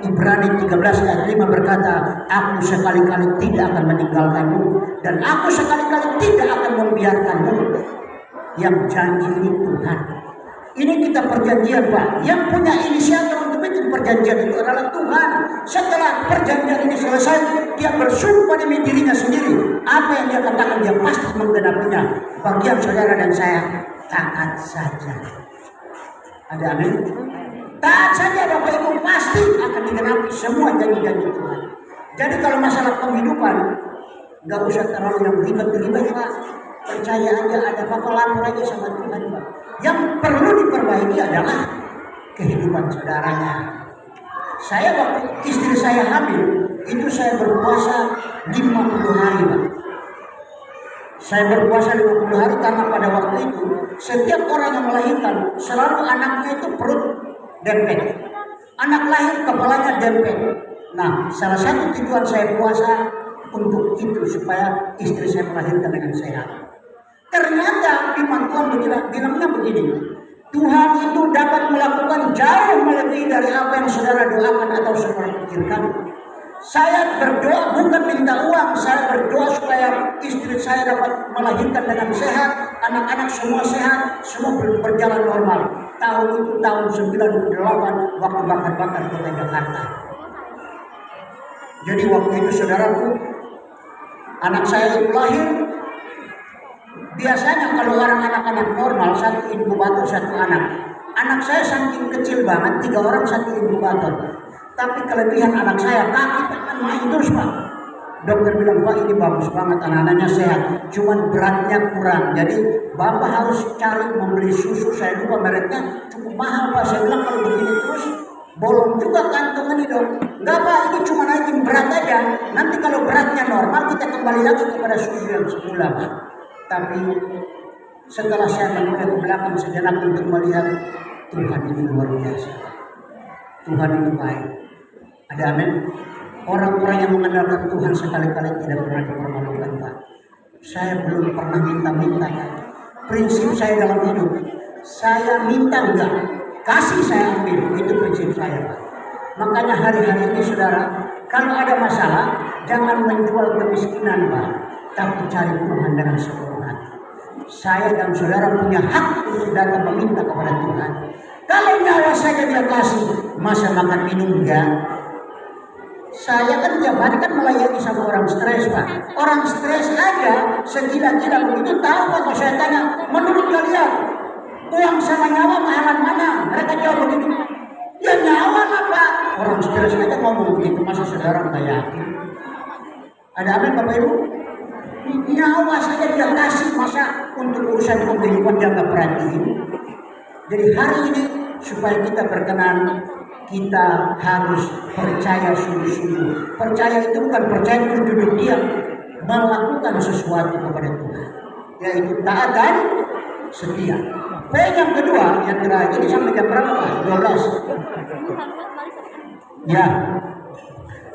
Ibrani 13 ayat 5 berkata, aku sekali-kali tidak akan meninggalkanmu, dan aku sekali-kali tidak akan membiarkanmu. Yang janji ini Tuhan. Ini kita perjanjian Pak. Yang punya inisiatif untuk bikin perjanjian itu adalah Tuhan. Setelah perjanjian ini selesai, dia bersumpah demi dirinya sendiri. Apa yang dia katakan dia pasti menggenapinya. Bagian saudara dan saya taat saja. Ada amin? Taat saja Bapak Ibu, pasti akan digenapi semua janji-janji Tuhan. Jadi kalau masalah penghidupan, nggak usah terlalu yang ribet-ribet Pak. Percaya aja, ada apa-apa lapor aja sama Tuhan Pak. Yang perlu diperbaiki adalah kehidupan saudaranya. Saya waktu istri saya hamil, itu saya berpuasa 50 hari Pak. Saya berpuasa 50 hari karena pada waktu itu setiap orang yang melahirkan selalu anaknya itu perut dempet. Anak lahir kepalanya dempet. Nah, salah satu tujuan saya puasa untuk itu supaya istri saya melahirkan dengan sehat. Ternyata firman Tuhan bilangnya begini, Tuhan itu dapat melakukan jauh melebihi dari apa yang saudara doakan atau saudara pikirkan. Saya berdoa bukan minta uang, saya berdoa supaya istri saya dapat melahirkan dengan sehat, anak-anak semua sehat, semua berjalan normal. Tahun itu tahun 98 waktu bakar-bakar kota Jakarta. Jadi waktu itu saudaraku, anak saya itu lahir. Biasanya kalau orang anak-anak normal satu inkubator satu anak. Anak saya saking kecil banget 3 orang satu inkubator. Tapi kelebihan anak saya kaki tangan main terus Pak. Dokter bilang Pak ini bagus banget anak-anaknya sehat. Cuman beratnya kurang. Jadi Bapak harus cari membeli susu. Saya lupa mereknya cukup mahal Pak. Saya bilang kalau begini terus bolong juga kantong ini dong. Enggak Pak, ini cuma naikin berat aja. Nanti kalau beratnya normal kita kembali lagi kepada susu yang semula Pak. Tapi setelah saya menoleh ke belakang sejenak untuk melihat Tuhan ini luar biasa. Tuhan ini baik. Ada amin. Orang-orang yang mengandalkan Tuhan sekali-kali tidak pernah dipermalukan Pak. Saya belum pernah minta-minta ya. Prinsip saya dalam hidup, saya minta enggak, kasih saya ambil. Itu prinsip saya Pak. Makanya hari-hari ini saudara, kalau ada masalah jangan menjual kemiskinan Pak, tapi cari Tuhan dengan sepenuh hati. Saya dan saudara punya hak untuk datang meminta kepada Tuhan. Kalau nyawa saja dia kasih, masa makan minum enggak? Saya kan tiap hari kan melayani sama orang stres Pak. Orang stres aja segila-gila begitu tahu Pak. Kalau saya tanya, menurut kalian uang sama nyawa mahalan mana? Mereka jawab begitu. Ya nyawa lah Pak. Orang stres aja ngomong begitu, masa saudara nggak yakin? Ada apa Bapak Ibu? Nyawa saja dia kasih, masa untuk urusan kehidupan dia nggak perhatiin? Jadi hari ini supaya kita berkenan, kita harus percaya sungguh-sungguh. Percaya itu bukan percaya itu duduk diam, melakukan sesuatu kepada Tuhan, yaitu taat dan setia. Poin yang kedua, yang terakhir ini sampai jam berapa? 12. Ya.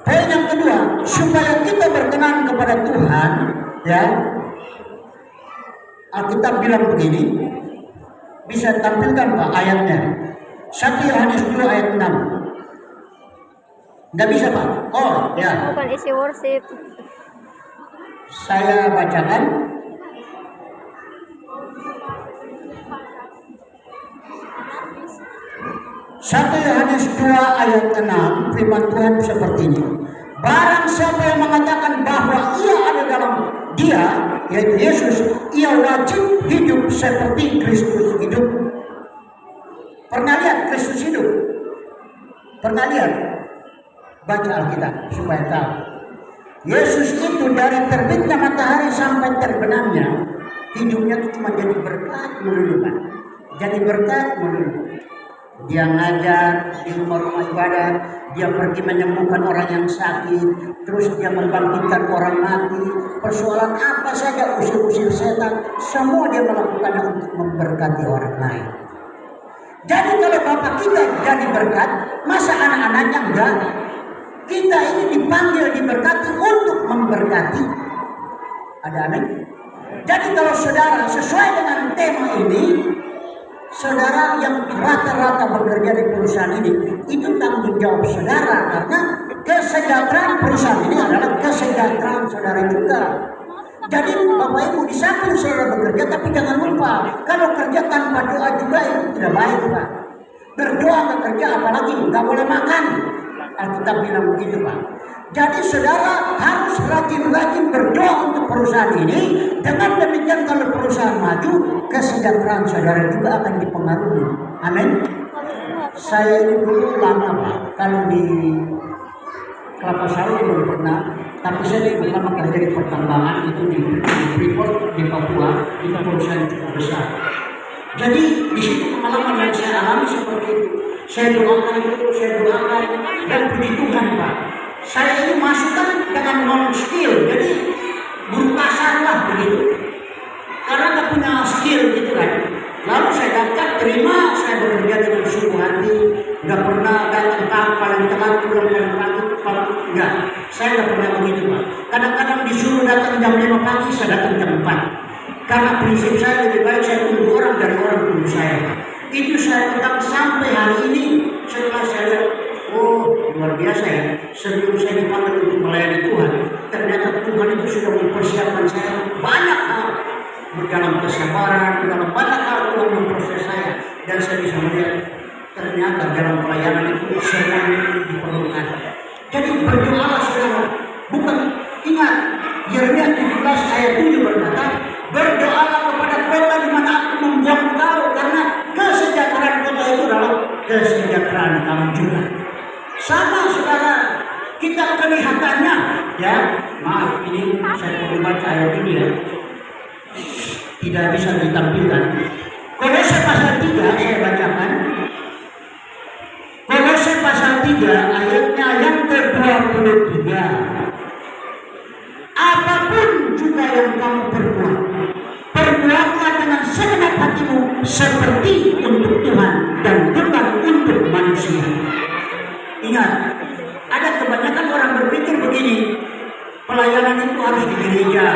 Poin yang kedua, supaya kita berkenan kepada Tuhan, ya. Alkitab bilang begini, bisa tampilkan Pak ayatnya. 1 Yohanes 2 ayat 6. Nggak bisa Pak? Oh ya. Bukan isi worship. Saya bacakan. Satu Yohanes 2 ayat 6, firman Tuhan seperti ini. Barang siapa yang mengatakan bahwa ia ada dalam dia, yaitu Yesus, ia wajib hidup seperti Kristus hidup. Pernah lihat Kristus hidup? Pernah lihat? Baca Alkitab supaya tahu. Yesus itu dari terbitnya matahari sampai terbenamnya, hidupnya itu cuma jadi berkat melulu kan. Jadi berkat melulu. Dia ngajar di rumah-rumah ibadah, dia pergi menyembuhkan orang yang sakit, terus dia membangkitkan orang mati. Persoalan apa saja, usir-usir setan, semua dia melakukannya untuk memberkati orang lain. Jadi kalau Bapak kita jadi berkat, masa anak-anaknya enggak? Kita ini dipanggil, diberkati untuk memberkati. Ada amin? Jadi kalau saudara sesuai dengan tema ini, saudara yang rata-rata bekerja di perusahaan ini, itu tanggung jawab saudara, karena kesejahteraan perusahaan ini adalah kesejahteraan saudara juga. Jadi Bapak Ibu di samping saudara bekerja, tapi jangan lupa kalau kerja tanpa doa juga itu tidak baik Pak. Berdoa ke kerja apalagi nggak boleh makan. Alkitab bilang begitu Pak. Jadi saudara harus rajin-rajin berdoa untuk perusahaan ini. Dengan demikian kalau perusahaan maju, kesejahteraan saudara juga akan dipengaruhi. Amin. Saya ini dulu lama Pak, kalau di kelapa sawit belum pernah, tapi saya pertama kerja di pertambangan itu di Freeport di Papua, itu perusahaan cukup besar. Jadi di situ pengalaman yang saya alami seperti itu. Saya doakan itu, dan puji Tuhan Pak. Saya ini masukkan dengan non skill, jadi buruh kasar lah begitu. Karena nggak punya skill gitu kan. Lalu saya daftar, terima, saya bekerja dengan sungguh hati, nggak pernah datang paling telat, pulang paling pagi, enggak. Saya nggak pernah begitu Pak. Kadang-kadang disuruh datang jam 5 pagi, saya datang jam 4. Karena prinsip saya lebih baik saya tunggu orang dari orang tunggu saya. Itu saya pegang sampai hari ini. Setelah saya lihat, oh luar biasa ya, sebelum saya dipanggil untuk melayani Tuhan, ternyata Tuhan itu sudah mempersiapkan saya banyak hal. Dalam kesabaran, dalam banyak hal Tuhan memproses saya. Dan saya bisa melihat ternyata dalam pelayanan itu semuanya diperlukan. Jadi berdoalah saudara. Bukan, ingat Yeremia 17 ayat 7 berkata, berdoalah kepada kota di mana aku membuang kau, karena kesejahteraan kota itu adalah kesejahteraan kamu juga. Sama saudara, kita kelihatannya, ya maaf ini saya perlu baca ayat ini ya, tidak bisa ditampilkan. Kolose pasal 3 saya bacakan. Kolose pasal 3 ayatnya yang ke-23. Apapun juga yang kamu perbuat, perbuatlah dengan segenap hatimu seperti untuk Tuhan dan bukan untuk manusia. Ingat, ada kebanyakan orang berpikir begini, pelayanan itu harus di gereja.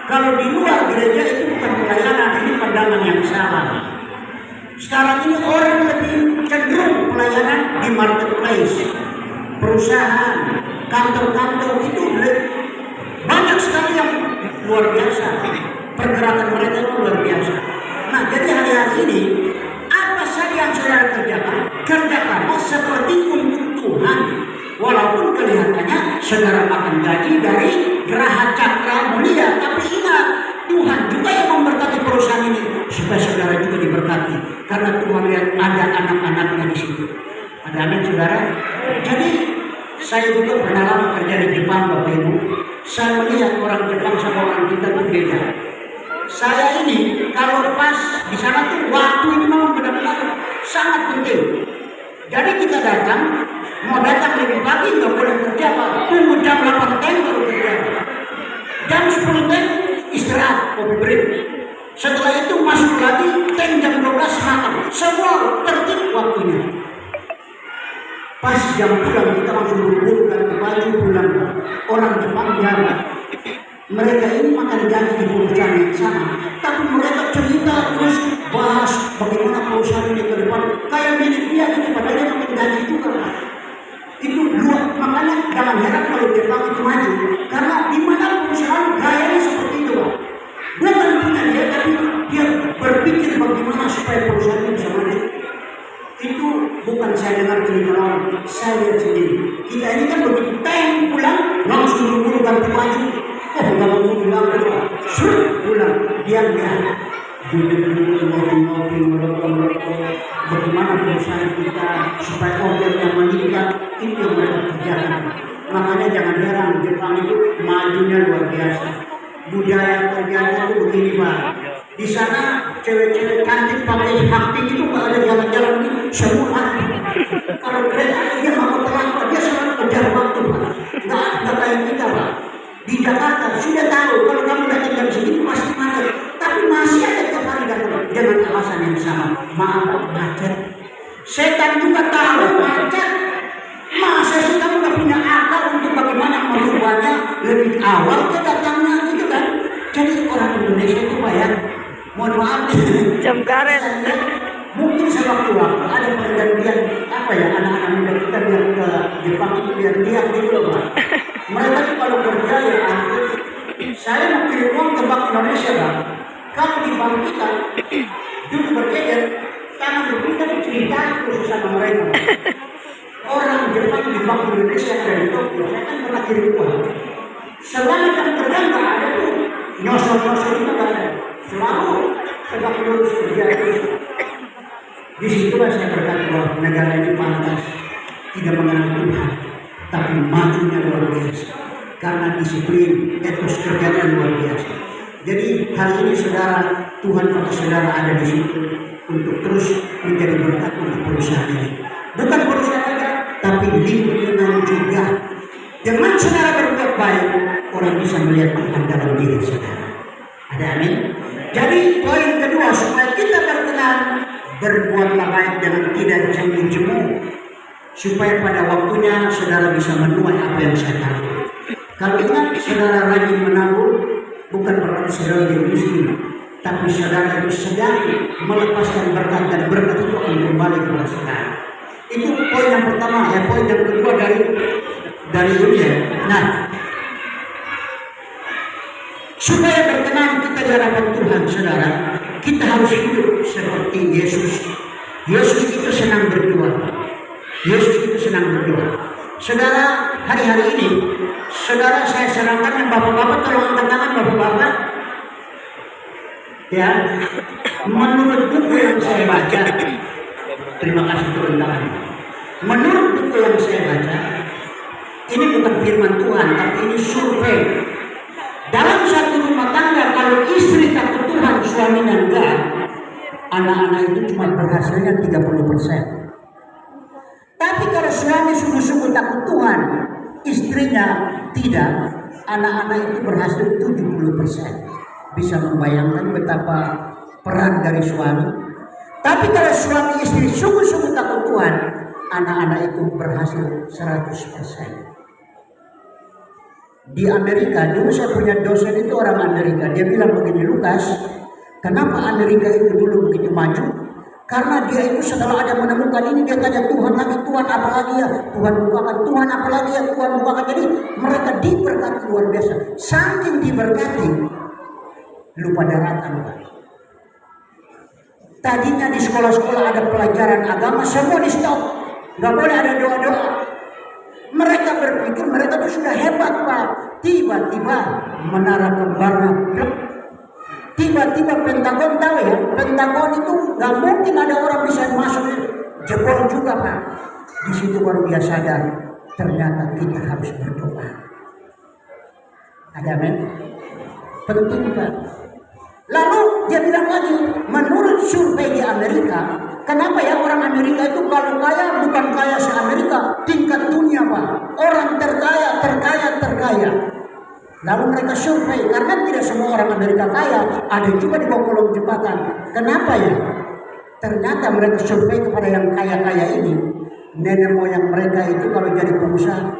Kalau di luar gereja itu bukan pelayanan, ini pandangan yang salah. Sekarang ini orang lebih cenderung pelayanan di marketplace, perusahaan, kantor-kantor itu banyak sekali yang luar biasa. Pergerakan mereka itu luar biasa. Nah, jadi hari-hari ini apa saja yang saudara kerjakan, kerjakanlah seperti untuk Tuhan. Walaupun kelihatannya saudara makan gaji dari Geraha Cakra Mulia, tapi ingat Tuhan juga yang memberkati perusahaan ini supaya saudara juga diberkati. Karena Tuhan lihat ada anak-anaknya di situ. Ada amin saudara. Jadi saya juga pernah lama kerja di Jepang Bapak Ibu. Saya melihat orang Jepang sama orang kita itu beda. Saya ini kalau pas di sana tuh waktu ini memang benar-benar sangat penting. Jadi kita datang, mau datang lebih pagi nggak boleh kerja Pak. Tunggu jam 8 baru kerja. Jam 10 istirahat, kopi break. Setelah itu masuk lagi jam 12 makan. Semua tertib waktunya. Pas jam pulang kita langsung buru-buru ganti baju pulang. Orang Jepang jalan. Mereka ini makan gaji di perusahaan yang sama, tapi mereka cerita terus bahas bagaimana perusahaan ini ke depan. Kayak milik dia itu padahal dia makan gaji juga. Itu luar, makanya jangan heran kalau Jepang itu maju, karena di mana perusahaan gayanya seperti itu, Pak. Bukan punya dia, tapi dia berpikir bagaimana supaya perusahaan ini bisa maju. Itu bukan saya dengar cerita orang, saya lihat sendiri. Kita ini kan begitu time pulang, langsung buru-buru ganti baju. Nggak mau pulang, suruh pulang, diam-diam. Duduk-duduk, ngopi-ngopi, merokok-merokok. Bagaimana perusahaan kita supaya ordernya meningkat, itu yang mereka kerjakan. Makanya jangan heran, Jepang itu majunya luar biasa. Budaya kerjanya itu begini, Pak. Di sana cewek-cewek cantik pakai hak itu nggak ada jalan-jalan gitu, semua. Kalau mereka dia mau terlambat, dia selalu kejar waktu, Pak. Nggak kayak kita, Pak. Di Jakarta sudah tahu kalau kamu datang jam segini pasti macet, tapi masih ada tiap hari datang dengan alasan yang sama. Maaf, macet. Setan juga tahu macet. Masa sih kamu nggak punya akal untuk bagaimana merubahnya lebih awal ke datangnya gitu kan? Jadi orang Indonesia itu bayar. Mohon maaf. Jam karet. Mungkin sewaktu-waktu ada pergantian apa ya, anak-anak muda kita biar ke Jepang itu biar lihat gitu loh, Pak. Mereka tuh kalau kerja ya ampun. Saya mau kirim uang ke Bank Indonesia, Pak. Kalau di bank kita dulu berjejer, tangan kita cerita terus sama mereka. Orang Jepang di Bank Indonesia ada di Tokyo, saya kan pernah kirim uang. Selama jam kerja nggak ada tuh, nyosor-nyosor itu nggak ada. Selalu tegak lurus kerja terus. Di situlah saya berkata bahwa negara ini pantas tidak mengenal Tuhan, tapi majunya luar biasa karena disiplin, etos kerjanya luar biasa. Jadi hari ini saudara, Tuhan pada saudara ada di situ untuk terus menjadi berkat untuk perusahaan ini. Bukan perusahaan saja, tapi lingkungan juga. Dengan saudara berbuat baik, orang bisa melihat Tuhan dalam diri saudara. Ada amin? Jadi poin kedua, supaya kita berkenan, berbuatlah baik dengan tidak jemu-jemu, supaya pada waktunya saudara bisa menuai apa yang saya tahu. Kalau ingat saudara rajin menabung, bukan berarti saudara jadi miskin, tapi saudara itu sedang melepaskan berkat, dan berkat itu akan kembali kepada saudara. Itu poin yang pertama. Poin yang kedua dari dunia. Nah, supaya berkenan kita di hadapan Tuhan saudara, kita harus hidup seperti Yesus. Yesus itu senang berdoa. Yesus itu senang berdoa. Saudara, hari-hari ini, saudara saya sarankan yang bapak-bapak tolong angkat tangan bapak-bapak. Ya, menurut buku yang saya baca, terima kasih turun tangan. Menurut buku yang saya baca, ini bukan firman Tuhan, tapi ini survei. Dalam satu rumah tangga, kalau istri takut Tuhan, suaminya enggak, anak-anak itu cuma berhasilnya 30%. Tapi kalau suami sungguh-sungguh takut Tuhan, istrinya tidak, anak-anak itu berhasil 70%. Bisa membayangkan betapa peran dari suami. Tapi kalau suami istri sungguh-sungguh takut Tuhan, anak-anak itu berhasil 100%. Di Amerika, dulu saya punya dosen itu orang Amerika. Dia bilang begini, Lukas, kenapa Amerika itu dulu begitu maju? Karena dia itu setelah ada menemukan ini, dia tanya Tuhan lagi, Tuhan apa lagi ya? Tuhan bukakan, Tuhan apa lagi ya? Tuhan bukakan. Jadi mereka diberkati luar biasa. Saking diberkati, lupa daratan. Tadinya di sekolah-sekolah ada pelajaran agama, semua di stop. Gak boleh ada doa-doa. Mereka berpikir mereka itu sudah hebat, Pak. Tiba-tiba menara kembarnya blek. Tiba-tiba Pentagon, tahu ya, Pentagon itu gak mungkin ada orang bisa masuk, jebol juga, Pak. Di situ baru dia sadar, ternyata kita harus berdoa. Ada amin? Penting, Pak. Lalu dia bilang lagi, menurut survei di Amerika, kenapa ya orang Amerika itu kalau kaya bukan kaya se-Amerika, tingkat dunia, Pak. Orang terkaya. Lalu mereka survei, karena tidak semua orang Amerika kaya, ada juga di bawah kolong jembatan. Kenapa ya? Ternyata mereka survei kepada yang kaya-kaya ini, nenek moyang mereka itu kalau jadi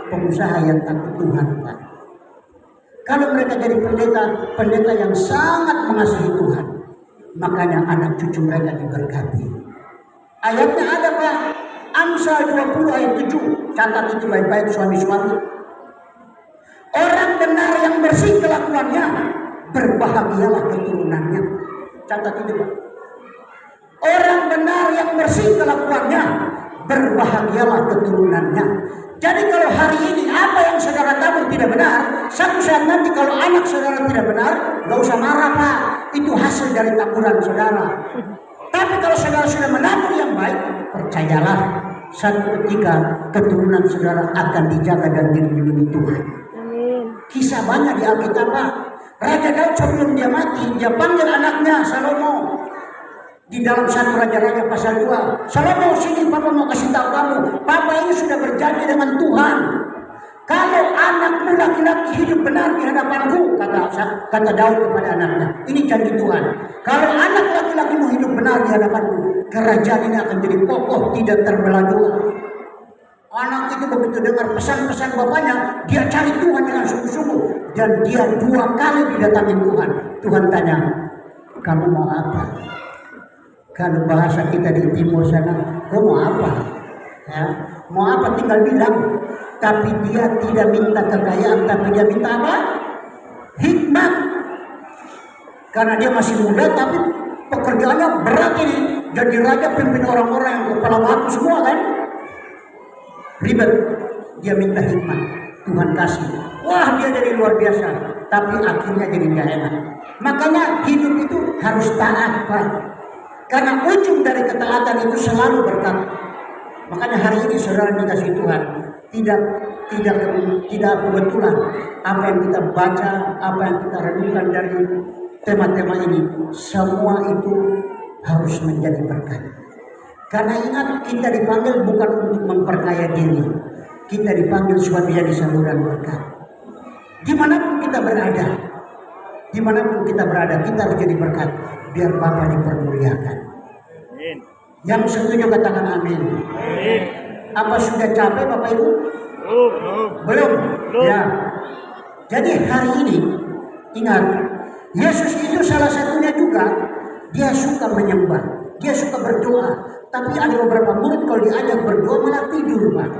pengusaha yang takut Tuhan, Pak. Kalau mereka jadi pendeta yang sangat mengasihi Tuhan, makanya anak cucu mereka diberkati. Ayatnya ada, Pak. Amsal 20 ayat 7. Catat itu baik-baik suami-suami. Orang benar yang bersih kelakuannya, berbahagialah keturunannya. Catat itu, Pak. Orang benar yang bersih kelakuannya, berbahagialah keturunannya. Jadi kalau hari ini apa yang saudara tabur tidak benar, satu saat nanti kalau anak saudara tidak benar, gak usah marah, Pak. Itu hasil dari taburan saudara. Tapi kalau saudara sudah menabur yang baik, percayalah, satu ketika keturunan saudara akan dijaga dan dilindungi Tuhan. Kisah banyak di Alkitab, Pak. Raja Daud sebelum dia mati, dia panggil anaknya Salomo. Di dalam 1 Raja-Raja pasal 2, Salomo, sini papa mau kasih tahu kamu, papa ini sudah berjanji dengan Tuhan. Kalau anakmu laki-laki hidup benar di hadapanku, kata Daud kepada anaknya, ini janji Tuhan. Kalau anak laki-lakimu hidup benar di hadapanku, kerajaan ini akan jadi kokoh, tidak terbelah dua. Anak itu begitu dengar pesan-pesan bapaknya, dia cari Tuhan dengan sungguh-sungguh, dan dia 2 kali didatangi Tuhan. Tuhan tanya, kamu mau apa? Kalau bahasa kita di timur sana, kau mau apa? Ya, mau apa tinggal bilang. Tapi dia tidak minta kekayaan, tapi dia minta apa? Hikmat. Karena dia masih muda, tapi pekerjaannya berat ini. Jadi raja pimpin orang-orang yang kepala batu semua kan? Ribet. Dia minta hikmat. Tuhan kasih. Wah, dia jadi luar biasa. Tapi akhirnya jadi gak enak. Makanya hidup itu harus taat, Pak. Karena ujung dari ketaatan itu selalu berkat. Makanya hari ini saudara dikasih Tuhan, tidak kebetulan apa yang kita baca, apa yang kita renungkan dari tema-tema ini, semua itu harus menjadi berkat. Karena ingat, kita dipanggil bukan untuk memperkaya diri, kita dipanggil supaya menjadi saluran berkat. Dimanapun kita berada, kita harus jadi berkat. Biar Bapa dipermuliakan. Amin. Yang setuju katakan amin. Amin. Apa sudah capek Bapak Ibu? Belum. Ya. Jadi hari ini ingat, Yesus itu salah satunya juga dia suka menyembah, dia suka berdoa. Tapi ada beberapa murid kalau diajak berdoa malah tidur, Pak.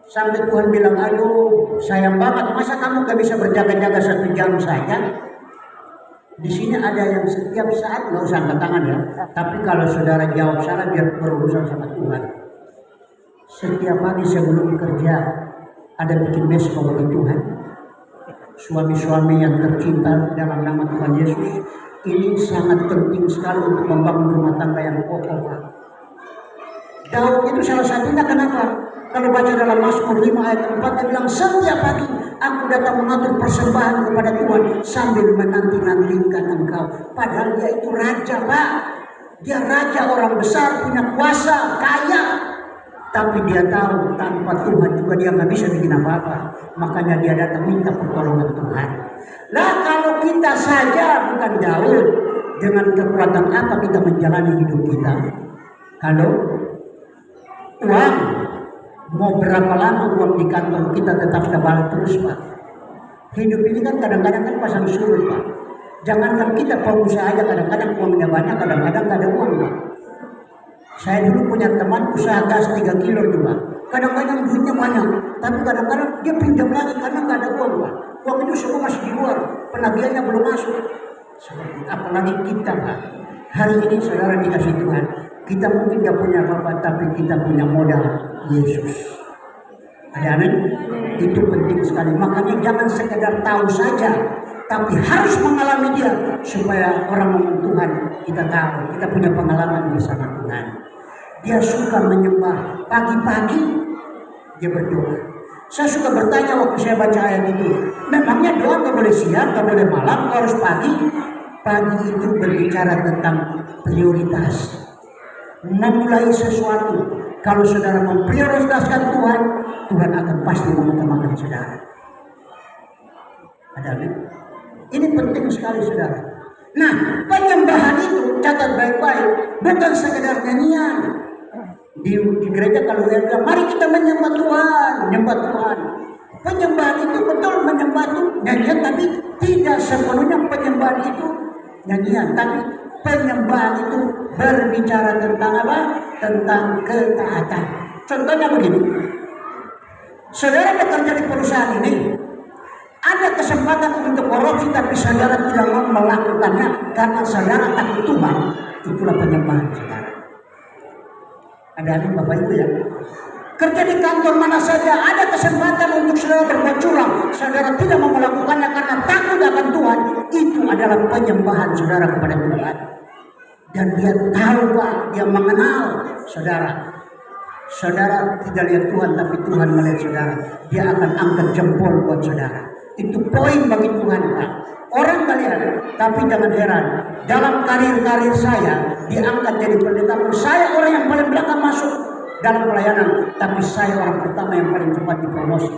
Sampai Tuhan bilang, aduh sayang banget, masa kamu gak bisa berjaga-jaga 1 jam saja? Di sini ada yang setiap saat, nggak usah angkat tangan ya. Tapi kalau saudara jawab salah, biar berurusan sama Tuhan. Setiap pagi sebelum kerja ada bikin mesbah bagi Tuhan. Suami-suami yang tercinta dalam nama Tuhan Yesus, ini sangat penting sekali untuk membangun rumah tangga yang kokoh. Daud itu salah satunya. Kenapa? Kalau baca dalam Mazmur 5 ayat 4, dia bilang, setiap pagi aku datang mengatur persembahan kepada Tuhan sambil menanti-nantikan Engkau. Padahal dia itu raja, Pak. Dia raja, orang besar, punya kuasa, kaya. Tapi dia tahu tanpa Tuhan juga dia nggak bisa bikin apa-apa. Makanya dia datang minta pertolongan Tuhan. Lah kalau kita saja bukan Daud, dengan kekuatan apa kita menjalani hidup kita? Kalau uang, mau berapa lama uang di kantong kita tetap tebal terus, Pak. Hidup ini kan kadang-kadang kan pasang surut, Pak. Jangankan kita pengusaha aja, kadang-kadang uangnya banyak, kadang-kadang gak ada uang, Pak. Saya dulu punya teman usaha gas 3 kilo itu, Pak. Kadang-kadang duitnya banyak, tapi kadang-kadang dia pinjam lagi karena gak ada uang, Pak. Uang itu semua masih di luar, penagihannya belum masuk. Apalagi kita, Pak. Hari ini saudara dikasih Tuhan, kita mungkin gak punya apa-apa, tapi kita punya modal Yesus. Ada amin? Itu penting sekali. Makanya jangan sekedar tahu saja, tapi harus mengalami dia supaya orang ngomong Tuhan kita tahu, kita punya pengalaman bersama Tuhan. Dia suka menyembah pagi-pagi, dia berdoa. Saya suka bertanya waktu saya baca ayat itu, memangnya doa gak boleh siang, gak boleh malam, harus pagi? Pagi itu berbicara tentang prioritas, memulai sesuatu. Kalau saudara memprioritaskan Tuhan, Tuhan akan pasti mengutamakan saudara. Ada nih. Ini penting sekali saudara. Nah, penyembahan itu catat baik-baik, bukan sekedar nyanyian. Di gereja kalau dia bilang, mari kita menyembah Tuhan, menyembah Tuhan. Penyembahan itu betul menyembah itu nyanyian, tapi tidak sepenuhnya penyembahan itu nyanyian, tapi penyembahan itu berbicara tentang apa? Tentang ketaatan. Contohnya begini, saudara bekerja di perusahaan ini, ada kesempatan untuk korupsi tapi saudara tidak mau melakukannya karena saudara takut Tuhan, itulah penyembahan saudara. Ada Bapak Ibu ya? Kerja di kantor mana saja ada kesempatan untuk saudara berbuat curang, saudara tidak mau melakukannya karena takut akan Tuhan, itu adalah penyembahan saudara kepada Tuhan. Dan dia tahu Pak, dia mengenal saudara. Saudara tidak lihat Tuhan tapi Tuhan melihat saudara. Dia akan angkat jempol buat saudara. Itu poin bagi Tuhan Pak. Orang kalian, tapi jangan heran, dalam karir saya diangkat jadi pendeta. Saya orang yang paling belakang masuk dalam pelayanan, tapi saya orang pertama yang paling cepat dipromosi.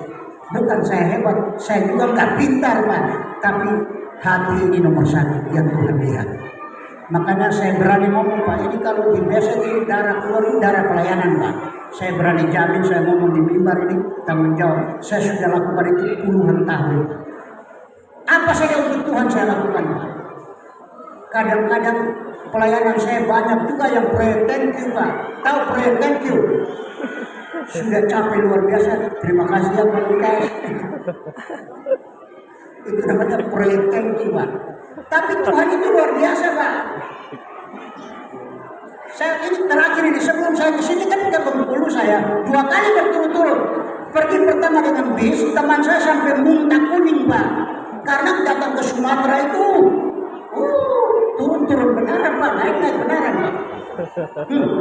Bukan saya hebat, saya juga nggak pintar Pak, tapi hati ini nomor satu yang Tuhan lihat. Makanya saya berani ngomong Pak, ini kalau di biasa di darah keluar darah pelayanan Pak. Saya berani jamin, saya ngomong di mimbar ini tanggung jawab. Saya sudah lakukan itu puluhan tahun. Apa saja untuk Tuhan saya lakukan Pak. Kadang-kadang pelayanan saya banyak juga yang proyek thank you Pak. Tahu proyek thank you? Sudah capek luar biasa. Terima kasih ya Pak Lukas. Itu namanya proyek thank you Pak. Tapi Tuhan itu luar biasa Pak. Saya ini terakhir ini sebelum saya di sini kan ke Bengkulu saya 2 kali berturut-turut. Pergi pertama dengan bis, teman saya sampai muntah kuning Pak. Karena datang ke Sumatera itu, turun-turun benaran Pak, naik-naik benaran Pak.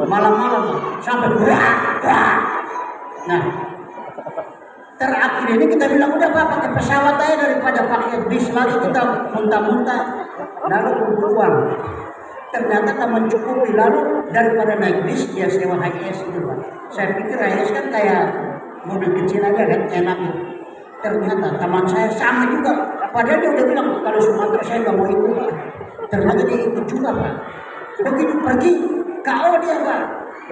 Malam-malam Pak, sampai wah. Nah, terakhir ini kita bilang udah Pak pakai pesawat aja daripada pakai bis lagi kita muntah-muntah. Lalu kumpul uang. Ternyata tak mencukupi, lalu daripada naik bis dia sewa HIS itu Pak. Saya pikir HIS kan kayak mobil kecil aja kan enak gitu. Ternyata teman saya sama juga. Padahal dia udah bilang kalau Sumatera saya nggak mau ikut Pak. Ternyata dia ikut juga Pak. Begitu pergi KO dia Pak.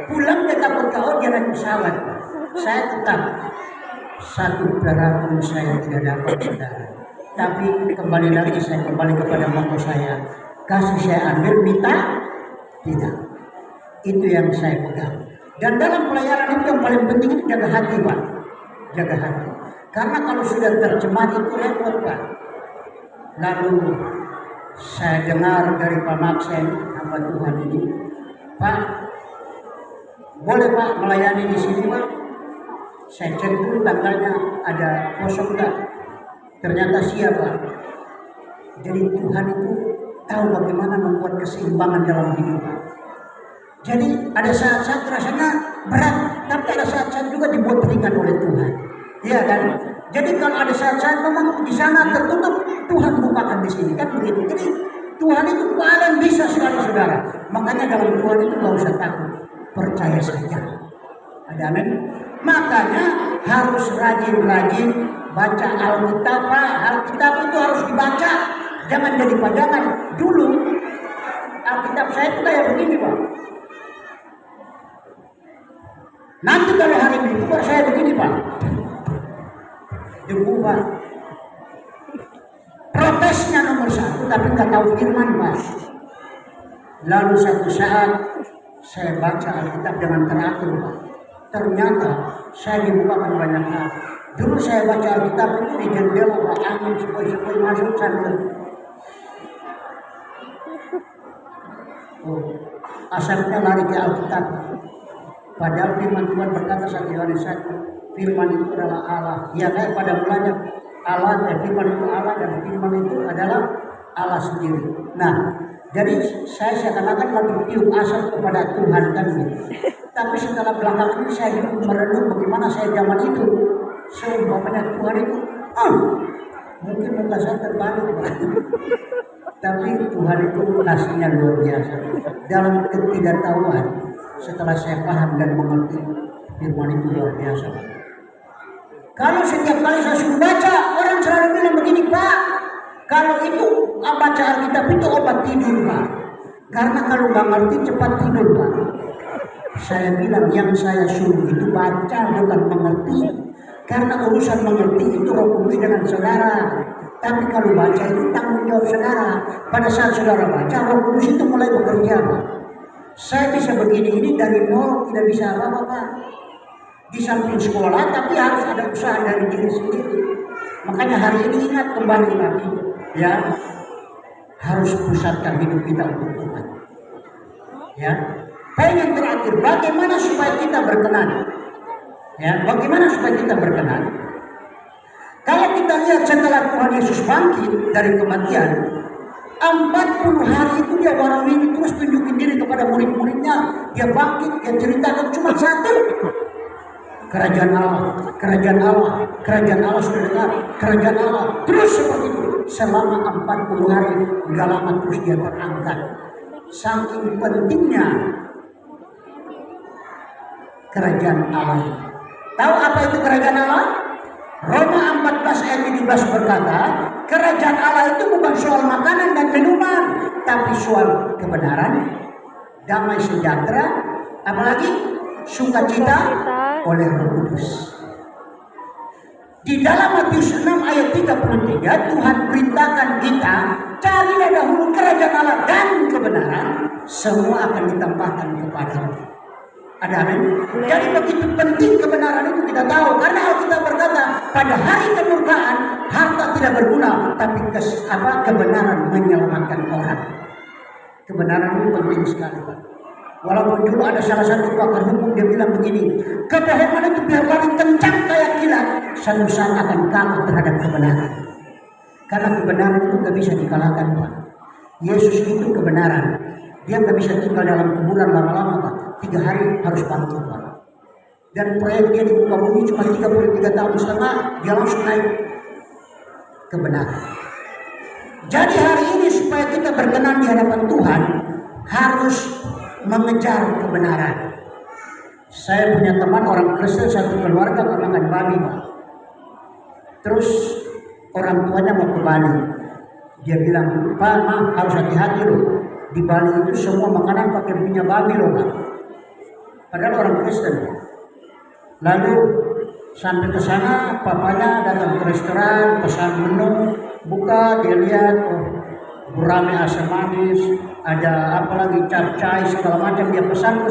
Pulang dia takut KO dia naik pesawat Pak. Saya tetap satu perak pun saya tidak dapat saudara. Tapi kembali lagi saya kembali kepada motto saya. Kasih saya ambil, minta tidak. Itu yang saya pegang. Dan dalam pelayanan itu yang paling penting itu jaga hati Pak. Jaga hati. Karena kalau sudah tercemar itu repot Pak. Lalu saya dengar dari Pak Maksen, hamba Tuhan ini, Pak, boleh Pak melayani di sini Pak? Saya cek dulu tanggalnya ada kosong enggak? Ternyata siap Pak. Jadi Tuhan itu tahu bagaimana membuat keseimbangan dalam hidup. Jadi ada saat-saat rasanya berat, tapi ada saat-saat juga dibuat ringan oleh Tuhan. Iya kan? Jadi kalau ada saat-saat memang di sana tertutup, Tuhan bukakan di sini kan begitu. Jadi Tuhan itu paling bisa sekali saudara. Makanya dalam Tuhan itu nggak usah takut, percaya saja. Ada amin. Makanya harus rajin-rajin baca Alkitab Pak. Alkitab itu harus dibaca. Jangan jadi padangan. Dulu Alkitab saya itu kayak begini Pak. Nanti kalau hari Minggu saya begini Pak. Debu Pak. Protesnya nomor 1 tapi nggak tahu firman Pak. Lalu satu saat saya baca Alkitab dengan teratur Pak. Ternyata saya dibukakan banyak hal. Dulu saya baca Alkitab itu di jendela Pak, angin sepoi-sepoi masuk sambil asapnya lari ke Alkitab. Padahal firman Tuhan berkata 1 Yohanes 1, firman itu adalah Allah. Ya kayak pada mulanya Allah, firman itu Allah dan firman itu adalah Allah sendiri. Nah, jadi saya seakan-akan lagi tiup asap kepada Tuhan kan gitu. Tapi setelah belakangan ini saya merenung bagaimana saya zaman itu. Seumpamanya Tuhan itu, mungkin muka saya terbalik. Tapi Tuhan itu kasihnya luar biasa. Dalam ketidaktahuan, setelah saya paham dan mengerti, firman itu luar biasa. Kalau setiap kali saya suruh baca, orang selalu bilang begini, Pak, kalau itu baca Alkitab itu obat tidur, Pak. Karena kalau nggak ngerti cepat tidur, Pak. Saya bilang yang saya suruh itu baca bukan mengerti. Karena urusan mengerti itu Roh Kudus dengan saudara. Tapi kalau baca itu tanggung jawab saudara. Pada saat saudara baca, Roh Kudus itu mulai bekerja, Pak. Saya bisa begini ini dari nol, tidak bisa apa-apa, Pak. Di samping sekolah, tapi harus ada usaha dari diri sendiri. Makanya hari ini ingat kembali lagi, ya, harus pusatkan hidup kita untuk Tuhan. Ya, poin yang terakhir, bagaimana supaya kita berkenan? Ya, bagaimana supaya kita berkenan? Kalau kita lihat setelah Tuhan Yesus bangkit dari kematian, 40 hari itu dia warawiri terus tunjukin diri kepada murid-muridnya. Dia bangkit, dia ceritakan cuma satu. Kerajaan Allah, kerajaan Allah, kerajaan Allah sudah dekat, kerajaan Allah. Terus seperti itu selama 40 hari, gak lama terus dia terangkat. Saking pentingnya kerajaan Allah. Tahu apa itu kerajaan Allah? Roma 14 ayat 17 berkata, kerajaan Allah itu bukan soal makanan dan minuman, tapi soal kebenaran, damai sejahtera, apalagi sukacita oleh Roh Kudus. Di dalam Matius 6 ayat 33, Tuhan perintahkan kita, carilah dahulu kerajaan Allah dan kebenaran, semua akan ditambahkan kepadamu. Ada amin? Jadi begitu penting kebenaran itu kita tahu, karena Alkitab berkata, pada hari kemurkaan harta tidak berguna, tapi kebenaran menyelamatkan orang. Kebenaran itu penting sekali, Pak. Walaupun dulu ada salah satu pakar hukum, dia bilang begini, kebohongan itu biar lari kencang kayak kilat, satu saat akan kalah terhadap kebenaran. Karena kebenaran itu gak bisa dikalahkan, Pak. Yesus itu kebenaran. Dia gak bisa tinggal dalam kuburan lama-lama, Pak. 3 hari harus bangkit, Pak. Dan proyek dia di muka bumi cuma 33 tahun setengah, dia langsung naik kebenaran. Jadi hari ini supaya kita berkenan di hadapan Tuhan, harus mengejar kebenaran. Saya punya teman orang Kristen, satu keluarga makan babi, Pak. Terus orang tuanya mau ke Bali. Dia bilang, Pak, harus hati-hati loh. Di Bali itu semua makanan pakai minyak babi loh, Pak. Padahal orang Kristen. Lalu sampai ke sana, papanya datang ke restoran, pesan menu, buka, dia lihat, gurame asam manis, ada apa lagi, capcay, segala macam. Dia pesan.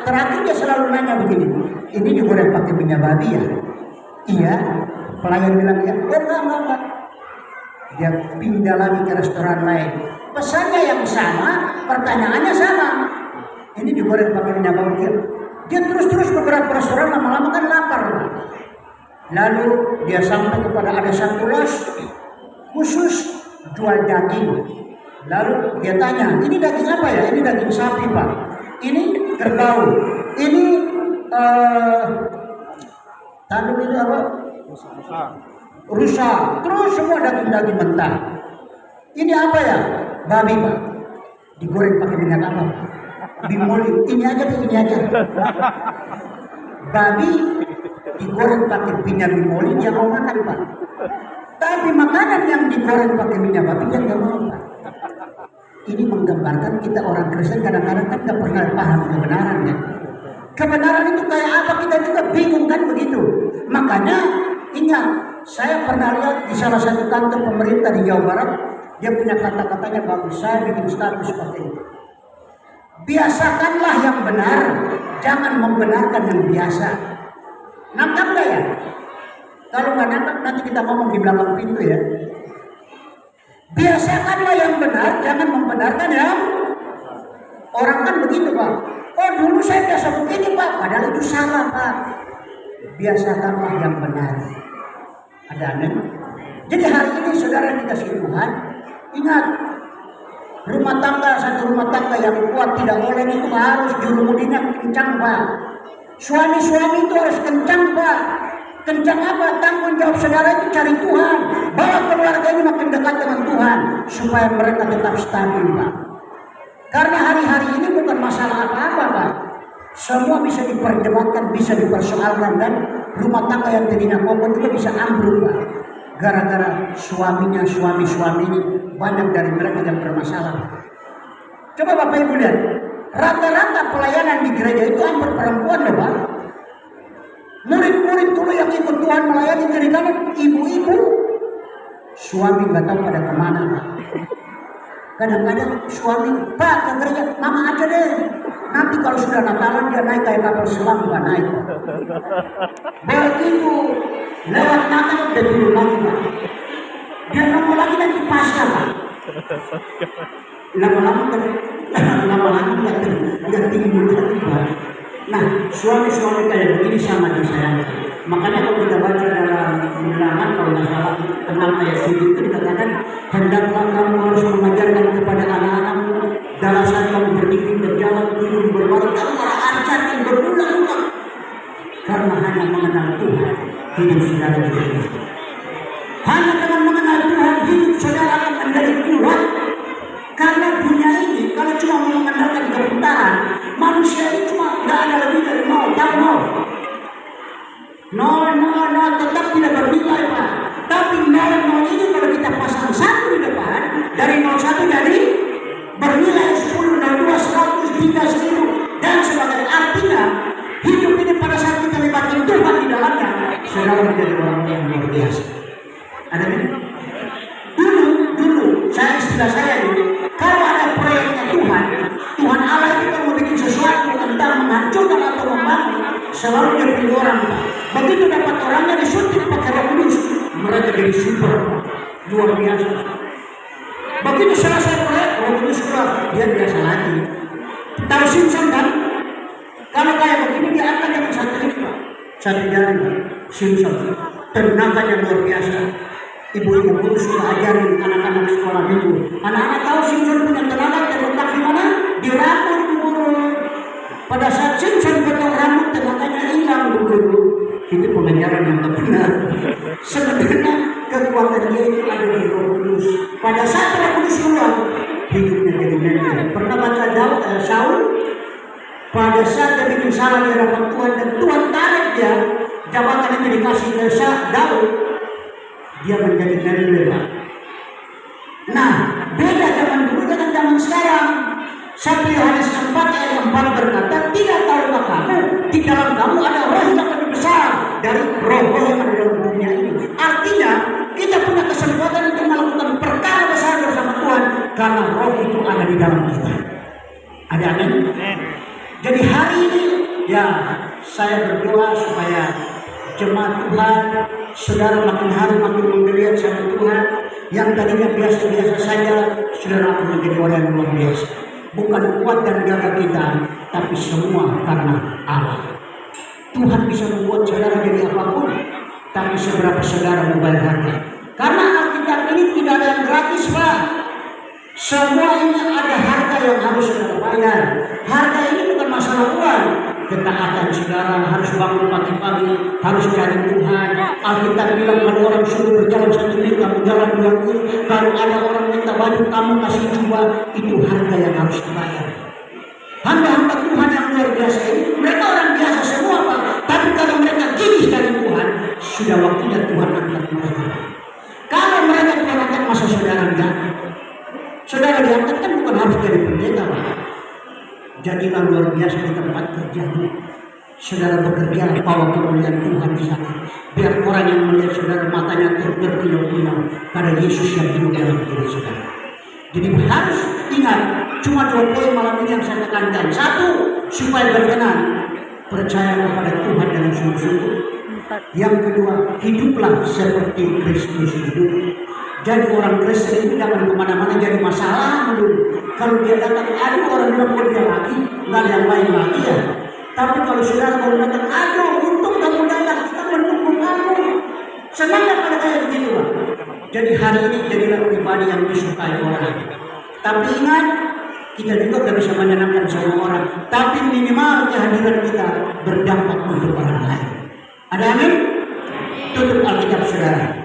Terakhir dia selalu nanya begini, ini digoreng pakai minyak babi ya? Iya. Pelayan bilang ya, enggak. Dia pindah lagi ke restoran lain. Pesannya yang sama, pertanyaannya sama. Ini digoreng pakai minyak babi ya? Dia terus beberapa restoran, lama-lama kan lapar. Lalu dia sampai kepada ada satu los khusus jual daging. Lalu dia tanya, ini daging apa ya? Ini daging sapi, Pak. Ini kerbau. Ini tanduk itu apa? Rusa. Terus semua daging-daging mentah. Ini apa ya? Babi, Pak. Digoreng pakai minyak apa, Pak? Bimoli. Ini aja. Babi digoreng pakai minyak bimoli, dia mau makan, Pak. Tapi makanan yang digoreng pakai minyak babi dia nggak mau, Pak. Ini menggambarkan kita orang Kristen kadang-kadang kan nggak pernah paham kebenaran, ya. Kebenaran itu kayak apa, kita juga bingung kan begitu. Makanya ingat, saya pernah lihat di salah satu kantor pemerintah di Jawa Barat, dia punya kata-katanya bagus. Saya bikin status seperti itu. Biasakanlah yang benar, jangan membenarkan yang biasa. Nangkap nggak ya? Kalau nggak nangkap nanti kita ngomong di belakang pintu ya. Biasakanlah yang benar, jangan membenarkan yang orang kan begitu, Pak. Oh dulu saya biasa begini, Pak, padahal itu salah, Pak. Biasakanlah yang benar. Ada aneh. Jadi hari ini saudara dikasih Tuhan, ingat, satu rumah tangga yang kuat tidak boleh itu harus jurumudinya kencang, Pak. Suami-suami itu harus kencang, Pak. Kencang apa? Tanggung jawab saudara itu cari Tuhan. Bawa keluarga ini makin dekat dengan Tuhan supaya mereka tetap stabil, Pak. Karena hari-hari ini bukan masalah apa-apa, Pak. Semua bisa diperdebatkan, bisa dipersoalkan, dan rumah tangga yang tadinya kokoh juga bisa ambruk, Pak. gara-gara suaminya, suami-suami ini banyak dari mereka yang bermasalah. Coba Bapak Ibu lihat, rata-rata pelayanan di gereja itu hampir perempuan loh Pak. Murid-murid dulu yang ikut Tuhan melayani kiri kanan, ibu-ibu. Suami nggak tahu pada kemana Pak. Kadang-kadang suami, Pak ke gereja, mama aja deh. Nanti kalau sudah Natalan dia naik kayak kapal selam, nggak naik. Begitu lewat Natal udah turun lagi Pak. Dia nunggu lagi nanti pasca Pak. Lama-lama nggak timbul lagi Pak. Nah, suami-suami kayak begini sama disayangkan. Makanya kalau kita baca dalam Bilangan kalau nggak salah tentang ayat 7 itu dikatakan, hendaklah kamu harus mengajarkan kepada anak-anakmu dalam saat kamu berdiri, berjalan, tidur, berbaring, kamu harus ajarkan berulang-ulang. Karena hanya mengenal Tuhan hidup saudara menjadi kuat. Hanya dengan mengenal Tuhan hidup saudara akan menjadi kuat. Karena dunia ini kalau cuma mengandalkan keputaran, manusia ini cuma nggak ada lebih dari nol, tahu nol. Nol tetap tidak bernilai Pak. Tapi nol ini kalau kita pasang satu di depan, dari 01 jadi bernilai 10, 02, 100, 3, 1000 dan sebagainya. Artinya hidup ini pada saat kita libatkan Tuhan di dalamnya, saudara menjadi orang yang luar biasa. Ada ini? Dulu istilah saya ini, kalau ada proyeknya Tuhan Allah itu mau bikin sesuatu tentang menghancurkan atau membangun, selalu dia pilih orang Pak. Begitu dapat orangnya disuntik pakai Roh Kudus, mereka jadi super luar biasa. Begitu selesai proyek, Roh Kudus keluar, dia biasa lagi. Tahu Simpson kan? Kalau kayak begini dia akan dengan satu jari Simpson, tenaganya luar biasa. Ibu-ibu pun sudah ajarin anak-anak sekolah minggu. Anak-anak tahu Simpson punya tenaga terletak di mana? Di rambut dulu. Pada saat Simpson potong rambut, tenaganya hilang dulu. Itu pengajaran yang benar. Sebenarnya kekuatan dia itu ada di Roh Kudus. Pada saat Roh Kudus keluar, hidupnya jadi benar. Pernah baca Saul? Pada saat dia bikin salah di hadapan Tuhan dan Tuhan tarik dia, jabatan itu dikasih ke Daud, dia menjadi lelah. Nah, beda zaman dulu dengan zaman sekarang. 1 Yohanes 4 ayat 4 berkata, tidak tahukah kamu di dalam kamu ada roh yang lebih besar dari roh-roh yang ada dalam dunia ini. Artinya kita punya kesempatan untuk melakukan perkara besar bersama Tuhan karena roh itu ada di dalam kita. Ada amin? Jadi hari ini ya saya berdoa supaya jemaat Tuhan, saudara makin hari makin menggeliat sama Tuhan. Yang tadinya biasa-biasa saja, saudara akan menjadi orang yang luar biasa. Bukan kuat dan gagah kita, tapi semua karena Allah. Tuhan bisa membuat saudara jadi apapun, tapi seberapa saudara membayar harga. Karena Alkitab ini tidak ada yang gratis Pak. Semua ini ada harga yang harus saudara bayar. Harga ini bukan masalah uang. Ketaatan saudara harus bangun pagi-pagi, harus cari Tuhan. Alkitab bilang kalau orang suruh berjalan 1 mil, kamu jalan 2 mil. Kalau ada orang minta baju, kamu kasih jubah. Itu harga yang harus dibayar. Hamba-hamba Tuhan yang luar biasa ini, mereka orang biasa semua Pak. Tapi kalau mereka gigih dari Tuhan, sudah waktunya Tuhan angkat mereka. Kalau mereka Tuhan angkat, masa saudara enggak? Saudara diangkat kan bukan harus jadi pendeta Pak. Jadilah luar biasa di tempat kerjamu. Saudara bekerja, bawa kemuliaan Tuhan di sana. Biar orang yang melihat saudara matanya berkilau-kilau karena Yesus yang hidup dalam diri saudara. Jadi harus ingat, cuma 2 poin malam ini yang saya tekankan. 1, supaya berkenan, percaya kepada Tuhan dalam sungguh-sungguh. Yang kedua, hiduplah seperti Kristus hidup. Jadi orang Kristen itu jangan kemana-mana jadi masalah dulu. Kalau dia datang, aduh orang bilang dia lagi, nggak ada yang lain lagi ya. Tapi kalau saudara mau datang, aduh untung kamu datang, kita mendukung kamu. Senang nggak kalau kayak begitu Pak? Jadi hari ini jadilah pribadi yang disukai orang. Tapi ingat, kita juga gak bisa menyenangkan semua orang. Tapi minimal kehadiran kita berdampak untuk orang lain. Ada amin? Tutup Alkitab saudara.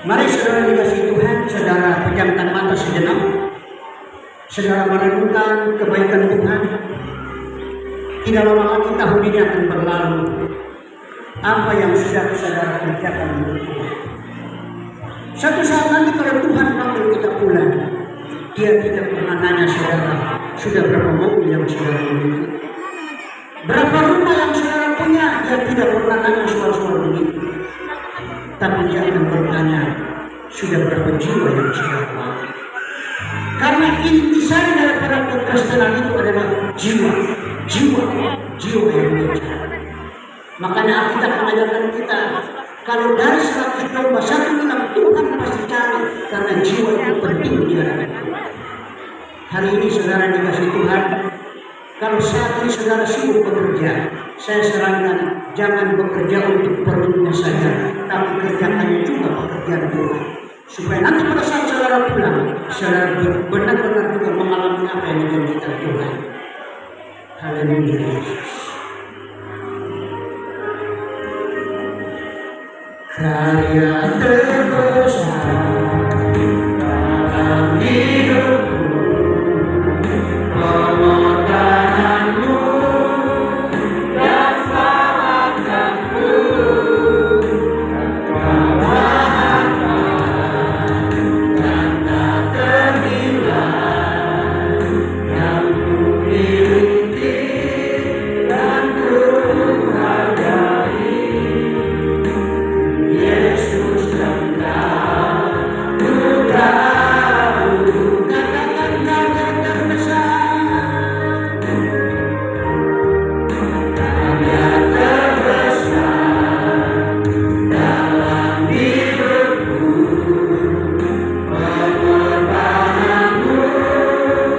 Mari saudara dikasih Tuhan, saudara pejamkan mata sejenak. Saudara merenungkan kebaikan Tuhan. Tidak lama lagi tahun ini akan berlalu. Apa yang sudah saudara kerjakan untuk Tuhan? Satu saat nanti kalau Tuhan panggil kita pulang, Dia tidak pernah nanya saudara, sudah berapa mobil yang saudara miliki? Berapa rumah yang saudara punya? Dia tidak pernah nanya soal-soal begitu. Tapi Dia akan bertanya, sudah berapa jiwa yang saudara pakai? Karena intisari daripada kekristenan itu adalah jiwa yang berjalan. Makanya Alkitab mengajarkan kita, kalau dari 100 domba satu hilang, Tuhan pasti cari, karena jiwa itu penting di hadapan Tuhan. Hari ini saudara dikasih Tuhan, kalau saat ini saudara sibuk bekerja, saya sarankan jangan bekerja untuk perutnya saja, tapi kerjakan juga pekerjaan Tuhan. Supaya nanti pada saat saudara pulang, saudara benar-benar juga mengalami apa yang dijanjikan Tuhan. Haleluya Yesus. Karya terbesar dalam hidupku, pengorbananmu dan selamatkanku, ketawahan dan tak ternilai yang ku miliki dan ku hargai. Yesus Engkau, Putraku, katakan karya terbesar, karya terbesar dalam hidupku, pengorbananmu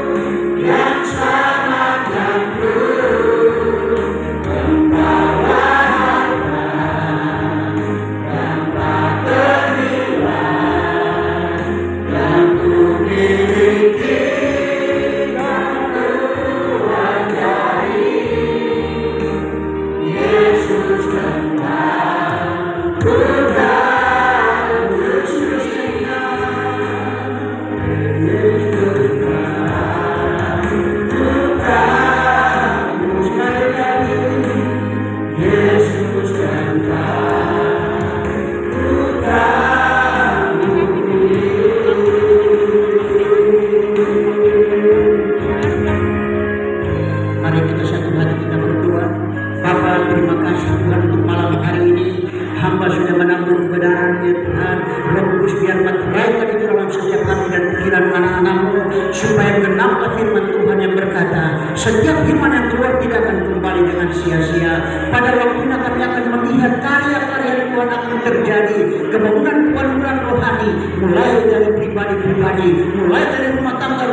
yang selamatkanku, membawa supaya genaplah firman Tuhan yang berkata, setiap firman yang keluar tidak akan kembali dengan sia-sia. Pada waktunya kami akan melihat karya-karya Tuhan akan terjadi, kebangunan rohani, mulai dari pribadi-pribadi, mulai dari rumah tangga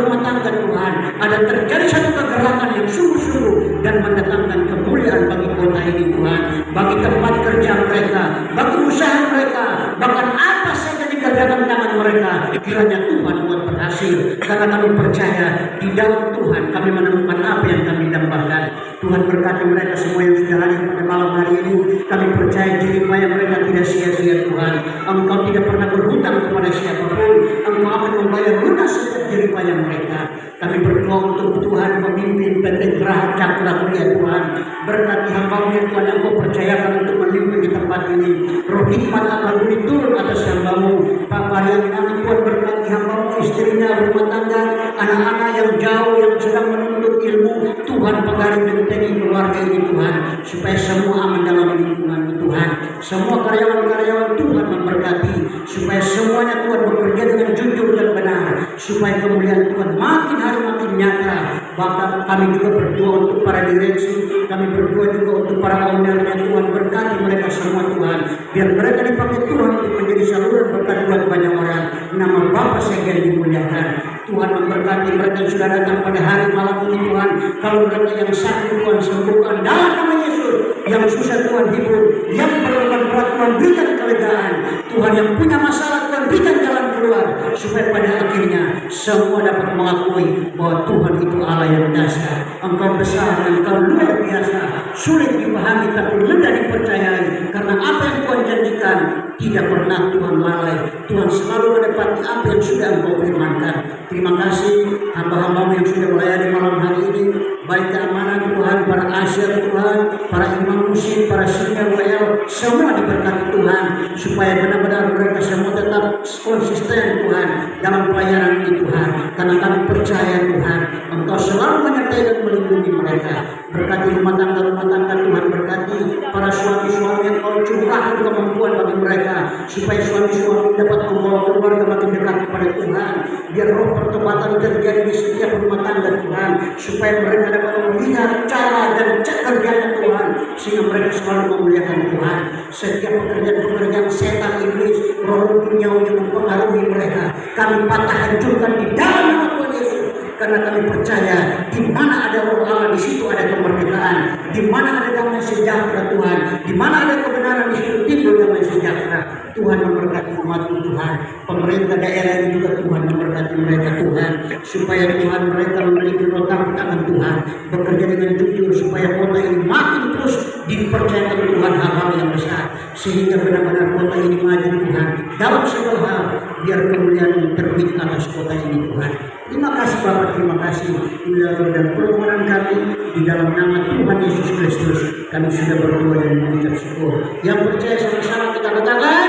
Tuhan. Ada terjadi satu kegerakan yang sungguh-sungguh dan mendatangkan kemuliaan bagi kota ini Tuhan, bagi tempat kerja mereka, bagi usaha mereka, bahkan apa saja dikerjakan tangan mereka, kiranya Tuhan buat berhasil. Karena kami percaya di dalam Tuhan kami menemukan apa yang kami dambakan. Tuhan berkati mereka semua yang sudah hadir pada malam hari ini. Kami percaya jeripaya mereka tidak sia-sia Tuhan. Engkau tidak pernah berhutang kepada siapapun. Engkau akan membayar lunas setiap jeripaya mereka. Kami berdoa untuk Tuhan memimpin PT Geraha Cakra Mulia Tuhan. Berkati hamba-Mu ya Tuhan yang Kau percayakan untuk memimpin di tempat ini. Roh hikmat akan turun atas hamba-Mu. Pak Mariam kami Tuhan berkati hamba-Mu, istrinya, rumah tangga, anak-anak yang jauh yang sedang menuntut ilmu. Tuhan pegari bentengi keluarga ini Tuhan, supaya semua aman dalam lingkungan Tuhan. Semua karyawan-karyawan Tuhan memberkati, supaya semuanya Tuhan bekerja dengan jujur dan benar, supaya kemuliaan Tuhan makin hari makin nyata. Bahkan kami juga berdoa untuk para direksi, kami berdoa juga untuk para ownernya Tuhan, berkati mereka semua Tuhan, biar mereka dipakai Tuhan untuk menjadi saluran berkat buat banyak orang. Nama Bapa sekalian dimuliakan. Tuhan memberkati mereka yang sudah datang pada hari malam ini Tuhan. Kalau mereka yang sakit Tuhan sembuhkan dalam nama Yesus. Yang susah Tuhan hibur, yang perlukan berat Tuhan berikan kelegaan. Tuhan yang punya masalah Tuhan berikan jalan keluar. supaya pada akhirnya semua dapat mengakui bahwa Tuhan itu Allah yang dahsyat. Engkau besar dan Engkau luar biasa, sulit dipahami tapi mudah dipercayai, karena apa yang Tuhan janjikan tidak pernah Tuhan lalai. Tuhan selalu menepati apa yang sudah Engkau firmankan. Terima kasih hamba-hambamu yang sudah melayani malam hari ini, baik keamanan Tuhan, para asyir Tuhan, para imam musik, para senior WL, semua diberkati Tuhan, supaya benar-benar mereka semua tetap konsisten Tuhan dalam pelayanan ini Tuhan, karena kami percaya Tuhan Engkau selalu menyertai dan melindungi mereka. Berkati rumah tangga Tuhan, berkati para suami-suami yang Kau curahkan kemampuan bagi mereka, supaya suami-suami dapat membawa keluarga makin dekat kepada Tuhan. Biar roh pertobatan terjadi di setiap rumah tangga Tuhan, supaya mereka dapat melihat cara dan kerjanya Tuhan, sehingga mereka selalu memuliakan Tuhan. Setiap pekerjaan setan, iblis, roh duniawi yang mempengaruhi mereka, kami patah hancurkan di dalam nama Tuhan Yesus. Karena kami percaya di mana ada roh Allah, di situ ada kemerdekaan. Di mana ada damai sejahtera Tuhan, di mana ada kebenaran, di situ timbul damai sejahtera. Tuhan memberkati umat Tuhan, pemerintah daerah ini juga Tuhan memberkati mereka Tuhan, supaya Tuhan mereka memiliki roh takut akan Tuhan, bekerja dengan jujur supaya kota ini makin terus dipercayakan Tuhan hal-hal yang besar, sehingga benar-benar kota ini maju Tuhan dalam segala hal, biar kemuliaan terbit atas kota ini Tuhan. Terima kasih Bapak, terima kasih. Inilah dan permohonan kami di dalam nama Tuhan Yesus Kristus. Kami sudah berdoa dan mengucap syukur. Yang percaya sama-sama kita katakan,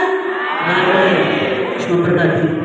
amin. Semua berkati.